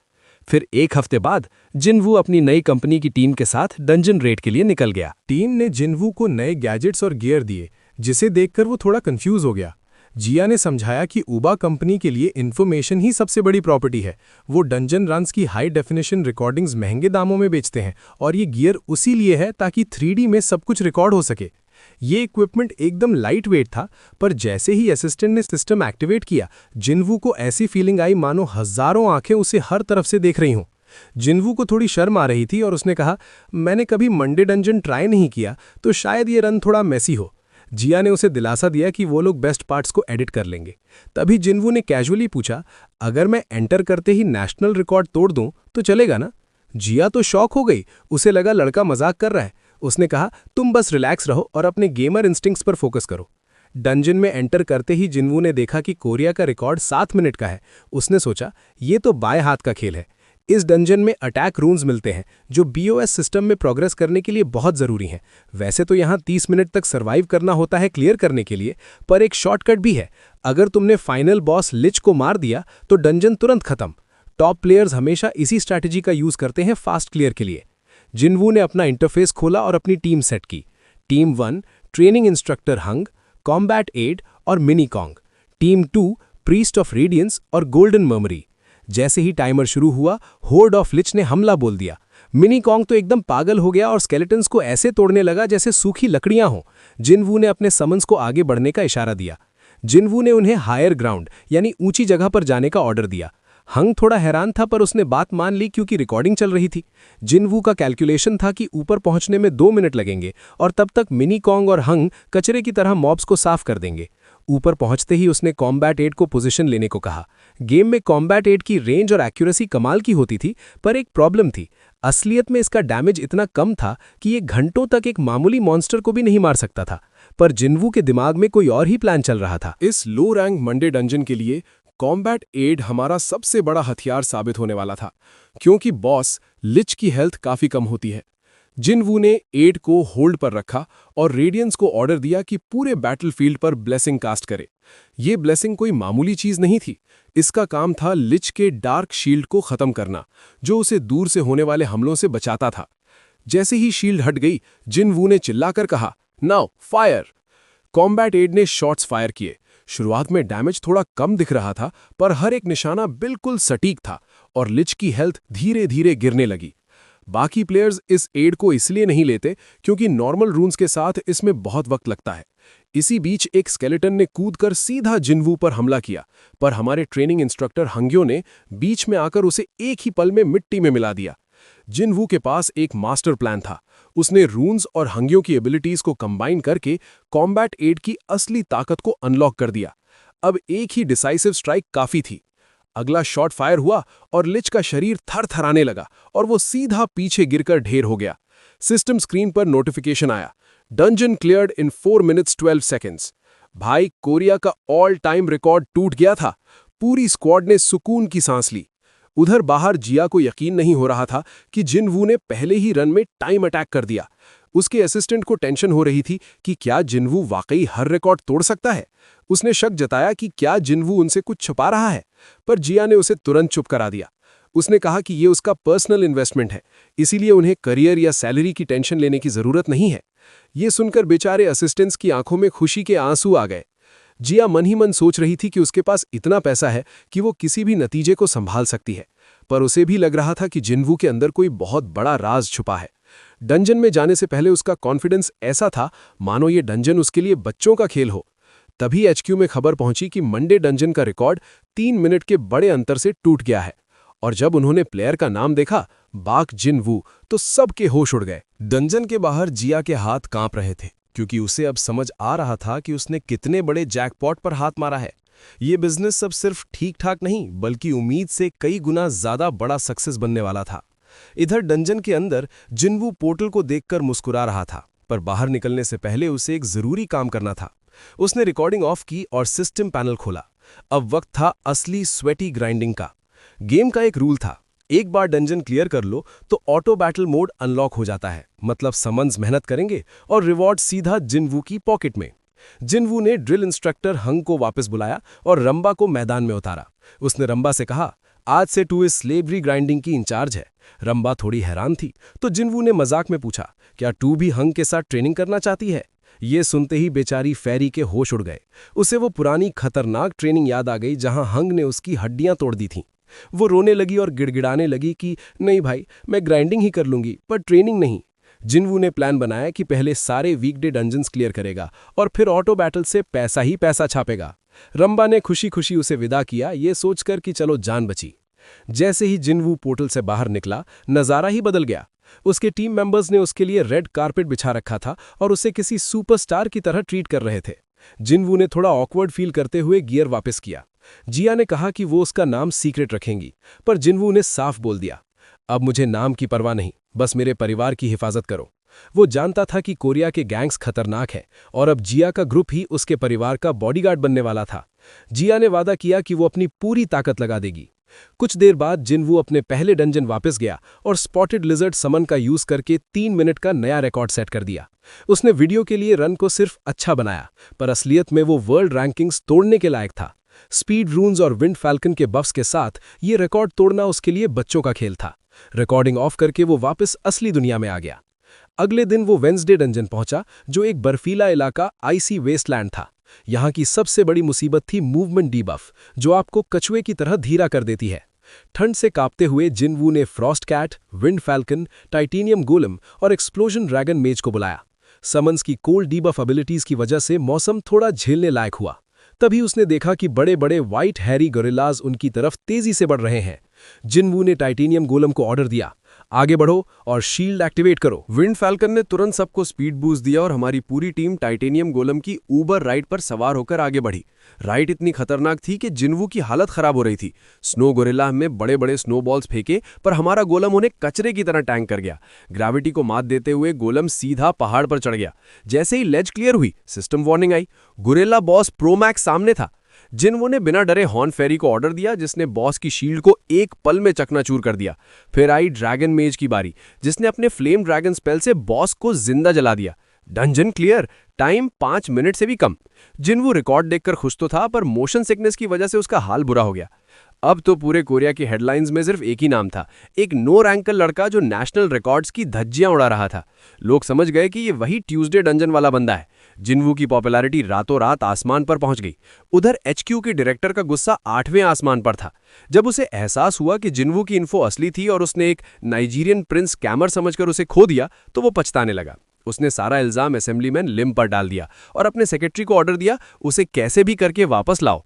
फिर 1 हफ्ते बाद जिन्वू अपनी नई कंपनी की टीम के साथ डंजन रेड के लिए निकल गया। टीम ने जिन्वू को नए गैजेट्स और गियर दिए, जिसे देखकर वो थोड़ा कंफ्यूज हो गया। जिया ने समझाया कि उबा कंपनी के लिए इन्फॉर्मेशन ही सबसे बड़ी प्रॉपर्टी है। वो डंजन रन्स की हाई डेफिनेशन रिकॉर्डिंग्स महंगे दामों में बेचते हैं और ये गियर उसी लिए है ताकि 3D में सब कुछ रिकॉर्ड हो सके। ये इक्विपमेंट एकदम लाइट वेट था, पर जैसे ही असिस्टेंट ने सिस्टम एक्टिवेट किया, जिन्वू को ऐसी फीलिंग आई मानो हजारों आंखें उसे हर तरफ से देख रही हों। जिन्वू को थोड़ी शर्म आ रही थी और उसने कहा, मैंने कभी मंडे डंजन ट्राई नहीं किया, तो शायद ये रन थोड़ा मेसी हो। जिया ने उसे दिलासा दिया कि वो लोग बेस्ट पार्ट्स को एडिट कर लेंगे। तभी जिन्वू ने कैजुअली पूछा, अगर मैं एंटर करते ही नेशनल रिकॉर्ड तोड़ दूं तो चलेगा ना? जिया तो शॉक हो गई, उसे लगा लड़का मजाक कर रहा है। उसने कहा, तुम बस रिलैक्स रहो और अपने गेमर इंस्टिंक्ट्स पर फोकस करो। डंजन में एंटर करते ही जिन्वू ने देखा कि कोरिया का रिकॉर्ड 7 मिनट का है। उसने सोचा, ये तो बाएं हाथ का खेल है। इस डंजन में अटैक रून्स मिलते हैं जो बीओएस सिस्टम में प्रोग्रेस करने के लिए बहुत ज़रूरी हैं। वैसे तो यहाँ 30 मिनट तक सर्वाइव करना होता है क्लियर करने के लिए, पर एक शॉर्टकट भी है। अगर तुमने फाइनल बॉस लिच को मार दिया तो डंजन तुरंत खत्म। टॉप प्लेयर्स हमेशा इसी स्ट्रैटेजी का यूज़ करते हैं फास्ट क्लियर के लिए। जिन्वू ने अपना इंटरफेस खोला और अपनी टीम सेट की। Team 1 training instructor hung, combat aid और mini Kong. Team 2 priest of radiance और गोल्डन मर्मरी। जैसे ही टाइमर शुरू हुआ, होर्ड ऑफ लिच ने हमला बोल दिया। मिनी कॉन्ग तो एकदम पागल हो गया और स्केलेटन्स को ऐसे तोड़ने लगा जैसे सूखी लकड़ियां हों। जिनवू ने अपने समन्स को आगे बढ़ने का इशारा दिया। जिनवू ने उन्हें हायर ग्राउंड यानी ऊंची जगह पर जाने का ऑर्डर दिया। हंग थोड़ा हैरान था पर उसने बात मान ली क्योंकि रिकॉर्डिंग चल रही थी। जिनवू का कैलकुलेशन था कि ऊपर पहुंचने में 2 मिनट लगेंगे और तब तक मिनी कॉन्ग और हंग कचरे की तरह मॉब्स को साफ कर देंगे। ऊपर पहुंचते ही उसने कॉम्बैट एड को पोजीशन लेने को कहा। गेम में कॉम्बैट एड की रेंज और एक्यूरेसी कमाल की होती थी, पर एक प्रॉब्लम थी। असलियत में इसका डैमेज इतना कम था कि ये घंटों तक एक मामूली मॉन्स्टर को भी नहीं मार सकता था। पर जिनवू के दिमाग में कोई और ही प्लान चल रहा था। इस लो रैंक मंडे डंजन के लिए कॉम्बैट एड हमारा सबसे बड़ा हथियार साबित होने वाला था, क्योंकि बॉस लिच की हेल्थ काफी कम होती है। जिनवू ने एड को होल्ड पर रखा और रेडियंस को ऑर्डर दिया कि पूरे बैटलफील्ड पर ब्लेसिंग कास्ट करे। ये ब्लेसिंग कोई मामूली चीज नहीं थी। इसका काम था लिच के डार्क शील्ड को खत्म करना, जो उसे दूर से होने वाले हमलों से बचाता था। जैसे ही शील्ड हट गई, जिनवू ने चिल्लाकर कहा, नाउ फायर। कॉम्बैट एड ने शॉट्स फायर किए। शुरुआत में डैमेज थोड़ा कम दिख रहा था, पर हर एक निशाना बिल्कुल सटीक था और लिच की हेल्थ धीरे धीरे गिरने लगी। बाकी प्लेयर्स इस एड को इसलिए नहीं लेते क्योंकि नॉर्मल रून्स के साथ इसमें बहुत वक्त लगता है। इसी बीच एक स्केलेटन ने कूदकर सीधा जिनवू पर हमला किया, पर हमारे ट्रेनिंग इंस्ट्रक्टर हंग्यो ने बीच में आकर उसे एक ही पल में मिट्टी में मिला दिया। जिनवू के पास एक मास्टर प्लान था। उसने रून्स और हंग्यो की एबिलिटीज को कंबाइन करके कॉम्बैट एड की असली ताकत को अनलॉक कर दिया। अब एक ही डिसाइसिव स्ट्राइक काफी थी। अगला शॉट फायर हुआ और लिच का शरीर थरथराने लगा और वो सीधा पीछे गिरकर ढेर हो गया। सिस्टम स्क्रीन पर नोटिफिकेशन आया, डंजन क्लियर्ड इन 4 मिनट्स 12 सेकेंड्स। भाई, कोरिया का ऑल टाइम रिकॉर्ड टूट गया था। पूरी स्क्वाड ने सुकून की सांस ली। उधर बाहर जिया को यकीन नहीं हो रहा था कि जिनवू ने पहले ही रन में टाइम अटैक कर दिया। उसके असिस्टेंट को टेंशन हो रही थी कि क्या जिनवू वाकई हर रिकॉर्ड तोड़ सकता है। उसने शक जताया कि क्या जिनवू उनसे कुछ छुपा रहा है, पर जिया ने उसे तुरंत चुप करा दिया। उसने कहा कि ये उसका पर्सनल इन्वेस्टमेंट है, इसीलिए उन्हें करियर या सैलरी की टेंशन लेने की जरूरत नहीं है। ये सुनकर बेचारे असिस्टेंट्स की आंखों में खुशी के आंसू आ गए। जिया मन ही मन सोच रही थी कि उसके पास इतना पैसा है कि वो किसी भी नतीजे को संभाल सकती है, पर उसे भी लग रहा था कि जिनवू के अंदर कोई बहुत बड़ा राज छुपा है। डंजन में जाने से पहले उसका कॉन्फिडेंस ऐसा था मानो ये डंजन उसके लिए बच्चों का खेल हो। तभी एचक्यू में खबर पहुंची कि मंडे डंजन का रिकॉर्ड 3 मिनट के बड़े अंतर से टूट गया है। और जब उन्होंने प्लेयर का नाम देखा, बाक जिनवू, तो सबके होश उड़ गए। डंजन के बाहर जिया के हाथ कांप रहे थे, क्योंकि उसे अब समझ आ रहा था कि उसने कितने बड़े जैकपॉट पर हाथ मारा है। ये बिजनेस अब सिर्फ ठीक ठाक नहीं, बल्कि उम्मीद से कई गुना ज्यादा बड़ा सक्सेस बनने वाला था। इधर डंजन के अंदर जिनवू पोर्टल को देखकर मुस्कुरा रहा था, पर बाहर निकलने से पहले उसे एक जरूरी काम करना था। उसने रिकॉर्डिंग ऑफ की और सिस्टम पैनल खोला। अब वक्त था असली स्वेटी ग्राइंडिंग का। गेम का एक रूल था, एक बार डंजन क्लियर कर लो तो ऑटो बैटल मोड अनलॉक हो जाता है, मतलब समन्स मेहनत करेंगे और रिवॉर्ड सीधा जिनवू की पॉकेट में। जिनवू ने ड्रिल इंस्ट्रक्टर हंग को वापस बुलाया और रंबा को मैदान में उतारा। उसने रंबा से कहा, आज से तू इस स्लेवरी ग्राइंडिंग की इंचार्ज है। रंबा थोड़ी हैरान थी, तो जिनवू ने मजाक में पूछा, क्या तू भी हंग के साथ ट्रेनिंग करना चाहती है? ये सुनते ही बेचारी फेरी के होश उड़ गए। उसे वो पुरानी खतरनाक ट्रेनिंग याद आ गई जहां हंग ने उसकी हड्डियां तोड़ दी थीं। वो रोने लगी और गिड़गिड़ाने लगी कि नहीं भाई, मैं ग्राइंडिंग ही कर लूंगी, पर ट्रेनिंग नहीं। जिनवू ने प्लान बनाया कि पहले सारे वीकडे डंजन्स क्लियर करेगा और फिर ऑटो बैटल से पैसा ही पैसा छापेगा। रंबा ने खुशी खुशी उसे विदा किया, ये सोचकर कि चलो जान बची। जैसे ही जिनवू पोर्टल से बाहर निकला, नज़ारा ही बदल गया। उसके टीम मेंबर्स ने उसके लिए रेड कारपेट बिछा रखा था और उसे किसी सुपरस्टार की तरह ट्रीट कर रहे थे। जिनवू ने थोड़ा ऑकवर्ड फील करते हुए गियर वापस किया। जिया ने कहा कि वो उसका नाम सीक्रेट रखेंगी, पर जिनवू ने साफ बोल दिया, अब मुझे नाम की परवाह नहीं, बस मेरे परिवार की हिफाजत करो। वो जानता था कि कोरिया के गैंग्स खतरनाक हैं और अब जिया का ग्रुप ही उसके परिवार का बॉडीगार्ड बनने वाला था। जिया ने वादा किया कि वो अपनी पूरी ताकत लगा देगी। कुछ देर बाद जिनवू अपने पहले डंजन वापस गया और स्पॉटेड लिजर्ड समन का यूज करके 3 मिनट का नया रिकॉर्ड सेट कर दिया। उसने वीडियो के लिए रन को सिर्फ अच्छा बनाया, पर असलियत में वो वर्ल्ड रैंकिंग्स तोड़ने के लायक था। स्पीड रून्स और विंड फैल्कन के बफ्स के साथ ये रिकॉर्ड तोड़ना उसके लिए बच्चों का खेल था। रिकॉर्डिंग ऑफ करके वो वापस असली दुनिया में आ गया। अगले दिन वो वेंसडे डंजन पहुंचा, जो एक बर्फीला इलाका आइसी वेस्टलैंड था। यहाँ की सबसे बड़ी मुसीबत थी मूवमेंट डीबफ, जो आपको कछुए की तरह धीरा कर देती है। ठंड से कांपते हुए जिनवू ने frost cat, wind falcon, titanium golem और एक्सप्लोजन ड्रैगन मेज को बुलाया। समन्स की कोल्ड डीबफ एबिलिटीज की वजह से मौसम थोड़ा झेलने लायक हुआ। तभी उसने देखा कि बड़े-बड़े व्हाइट हैरी गोरिल्लाज उनकी तरफ तेजी से बढ़ रहे हैं। जिनवू ने टाइटेनियम गोलम को ऑर्डर दिया, आगे बढ़ो और शील्ड एक्टिवेट करो। विंड फैल्कन ने तुरंत सबको स्पीड बूस्ट दिया और हमारी पूरी टीम टाइटेनियम गोलम की ऊबर राइड पर सवार होकर आगे बढ़ी। राइड इतनी खतरनाक थी कि जिनवू की हालत खराब हो रही थी। स्नो गोरिल्ला में बड़े-बड़े स्नोबॉल्स फेंके, पर हमारा गोलम उन्हें कचरे की तरह टैंक कर गया। ग्रेविटी को मात देते हुए गोलम सीधा पहाड़ पर चढ़ गया। जैसे ही लेज क्लियर हुई, सिस्टम वार्निंग आई। गोरिल्ला बॉस प्रोमैक्स सामने था। जिनवू ने बिना डरे हॉर्न फेरी को ऑर्डर दिया, जिसने बॉस की शील्ड को एक पल में चकनाचूर कर दिया। फिर आई ड्रैगन मेज की बारी, जिसने अपने फ्लेम ड्रैगन स्पेल से बॉस को जिंदा जला दिया। डंजन क्लियर, टाइम 5 मिनट से भी कम। जिनवू रिकॉर्ड देखकर खुश तो था, पर मोशन सिकनेस की वजह से उसका हाल बुरा हो गया। अब तो पूरे कोरिया की हेडलाइंस में सिर्फ एक ही नाम था, एक नो रैंकल लड़का जो नेशनल रिकॉर्ड्स की धज्जियां उड़ा रहा था। लोग समझ गए कि ये वही ट्यूसडे डंजन वाला बंदा है। जिनवू की पॉपुलैरिटी रातों रात आसमान पर पहुंच गई। उधर HQ के डायरेक्टर का गुस्सा 8वें आसमान पर था। जब उसे एहसास हुआ कि जिनवू की इन्फो असली थी और उसने एक नाइजीरियन प्रिंस स्कैमर समझकर उसे खो दिया, तो वो पछताने लगा। उसने सारा इल्जाम असेंबलीमैन लिम पर डाल दिया और अपने सेक्रेटरी को ऑर्डर दिया, उसे कैसे भी करके वापस लाओ।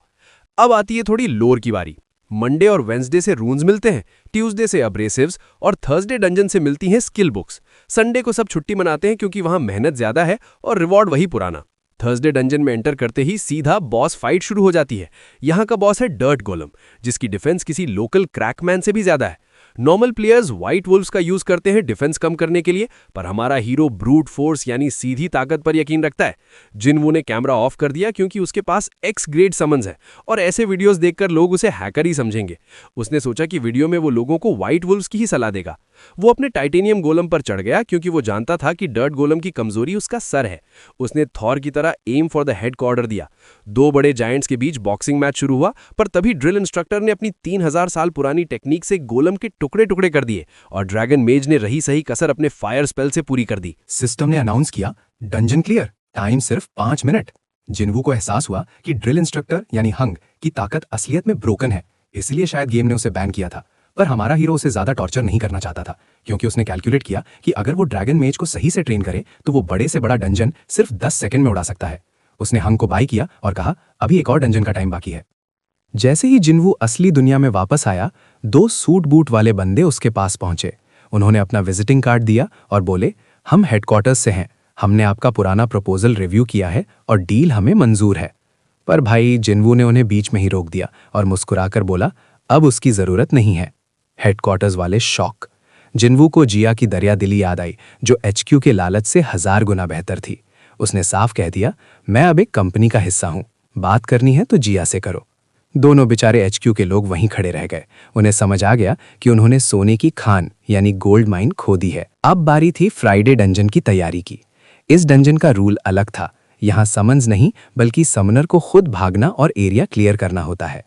अब आती है थोड़ी लोर की बारी। मंडे और वेंसडे से रून्स मिलते हैं, ट्यूसडे से अब्रेसिव्स और थर्सडे डंजन से मिलती हैं स्किल बुक्स। संडे को सब छुट्टी मनाते हैं क्योंकि वहां मेहनत ज्यादा है और रिवॉर्ड वही पुराना। थर्सडे डंजन में एंटर करते ही सीधा बॉस फाइट शुरू हो जाती है। यहाँ का बॉस है डर्ट गोलम, जिसकी डिफेंस किसी लोकल क्रैकमैन से भी ज्यादा है। नॉर्मल प्लेयर्स व्हाइट वुल्फ्स का यूज करते हैं डिफेंस कम करने के लिए, पर हमारा हीरो ब्रूट फोर्स यानी सीधी ताकत पर यकीन रखता है। जिनवू ने कैमरा ऑफ कर दिया क्योंकि उसके पास एक्स ग्रेड समन्स है और ऐसे वीडियोस देखकर लोग उसे हैकर ही समझेंगे। उसने सोचा कि वीडियो में वो लोगों को व्हाइट वुल्फ्स की ही सलाह देगा। वो अपने टाइटेनियम गोलम पर चढ़ गया क्योंकि वो जानता था कि डर्ट गोलम की कमजोरी उसका सर है। उसने थॉर की तरह एम फॉर द हेड को ऑर्डर दिया। 2 बड़े जायंट्स के बीच बॉक्सिंग मैच शुरू हुआ, पर तभी ड्रिल इंस्ट्रक्टर ने अपनी 3000 साल पुरानी टेक्निक से गोलम के टुकड़े-टुकड़े कर दिए और ड्रैगन मेज ने रही सही कसर अपने फायर स्पेल से पूरी कर दी। सिस्टम ने अनाउंस किया, डंजन क्लियर, टाइम सिर्फ 5 मिनट। जिनवू को एहसास हुआ कि ड्रिल इंस्ट्रक्टर यानी हंग की ताकत असलियत में ब्रोकन है, इसलिए शायद गेम ने उसे बैन किया था। पर हमारा हीरो उसे ज्यादा टॉर्चर नहीं करना चाहता था, क्योंकि उसने कैलकुलेट किया कि अगर वो ड्रैगन मेज को सही से ट्रेन करे तो वो बड़े से बड़ा डंजन सिर्फ 10 सेकंड में उड़ा सकता है। उसने हंग को बाय किया और कहा, अभी एक और डंजन का टाइम बाकी है। जैसे ही जिनवू असली दुनिया में वापस आया, 2 सूट बूट वाले बंदे उसके पास पहुंचे। उन्होंने अपना विजिटिंग कार्ड दिया और बोले, हम हेडक्वार्टर्स से हैं, हमने आपका पुराना प्रपोजल रिव्यू किया है और डील हमें मंजूर है। पर भाई, जिनवू ने उन्हें बीच में ही रोक दिया और मुस्कुराकर बोला, अब उसकी जरूरत नहीं है। हेडक्वार्टर्स वाले शॉक। जिनवू को जिया की दरियादिली याद आई, जो HQ के लालच से 1000 गुना बेहतर थी। उसने साफ कह दिया, मैं अब एक कंपनी का हिस्सा हूं, बात करनी है तो जिया से करो। दोनों बेचारे HQ के लोग वहीं खड़े रह गए। उन्हें समझ आ गया कि उन्होंने सोने की खान यानी गोल्ड माइन खो दी है। अब बारी थी फ्राइडे डंजन की तैयारी की। इस डंजन का रूल अलग था। यहाँ समन्स नहीं, बल्कि समनर को खुद भागना और एरिया क्लियर करना होता है।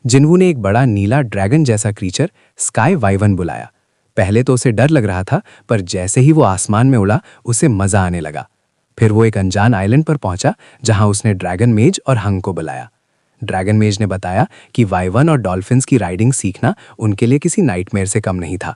जिनवू ने एक बड़ा नीला ड्रैगन जैसा क्रीचर स्काई वाइवन बुलाया। पहले तो उसे डर लग रहा था, पर जैसे ही वो आसमान में उड़ा, उसे मजा आने लगा। फिर वो एक अनजान आइलैंड पर पहुंचा, जहां उसने ड्रैगन मेज और हंग को बुलाया। ड्रैगन मेज ने बताया कि वाइवन और डॉल्फिन्स की राइडिंग सीखना उनके लिए किसी नाइटमेयर से कम नहीं था।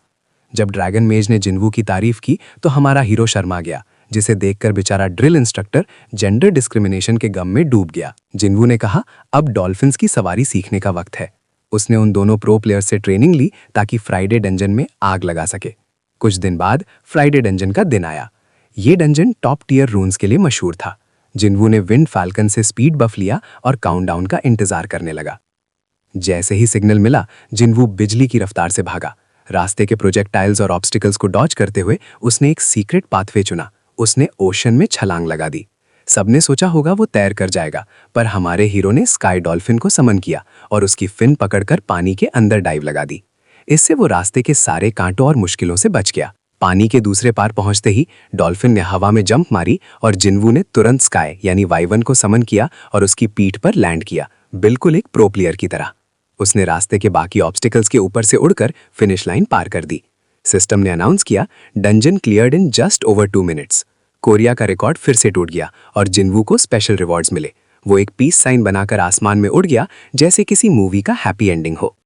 जब ड्रैगन मेज ने जिनवू की तारीफ की तो हमारा हीरो शर्मा गया, जिसे देखकर बेचारा ड्रिल इंस्ट्रक्टर जेंडर डिस्क्रिमिनेशन के गम में डूब गया। जिनवू ने कहा, अब डॉल्फिन्स की सवारी सीखने का वक्त है। उसने उन दोनों प्रो प्लेयर्स से ट्रेनिंग ली ताकि फ्राइडे डंजन में आग लगा सके। कुछ दिन बाद फ्राइडे डंजन का दिन आया। ये डंजन टॉप टियर रून्स के लिए मशहूर था। जिनवू ने विंड फैल्कन से स्पीड बफ लिया और काउंटडाउन का इंतजार करने लगा। जैसे ही सिग्नल मिला, जिनवू बिजली की रफ्तार से भागा। रास्ते के प्रोजेक्टाइल्स और ऑब्स्टिकल्स को डॉज करते हुए उसने एक सीक्रेट पाथवे चुना। उसने ओशन में छलांग लगा दी। सबने सोचा होगा वो तैर कर जाएगा, पर हमारे हीरो ने स्काई डॉल्फिन को समन किया और उसकी फिन पकड़कर पानी के अंदर डाइव लगा दी। इससे वो रास्ते के सारे कांटों और मुश्किलों से बच गया। पानी के दूसरे पार पहुंचते ही डॉल्फिन ने हवा में जंप मारी और जिनवू ने तुरंत स्काई यानी वाइवन को समन किया और उसकी पीठ पर लैंड किया, बिल्कुल एक प्रो प्लेयर की तरह। उसने रास्ते के बाकी ऑब्स्टिकल्स के ऊपर से उड़कर फिनिश लाइन पार कर दी। सिस्टम ने अनाउंस किया, dungeon cleared in just over 2 minutes. Korea का रिकॉर्ड फिर से टूट गया और जिनवू को स्पेशल रिवॉर्ड्स मिले। वो एक पीस साइन बनाकर आसमान में उड़ गया, जैसे किसी मूवी का हैप्पी एंडिंग हो।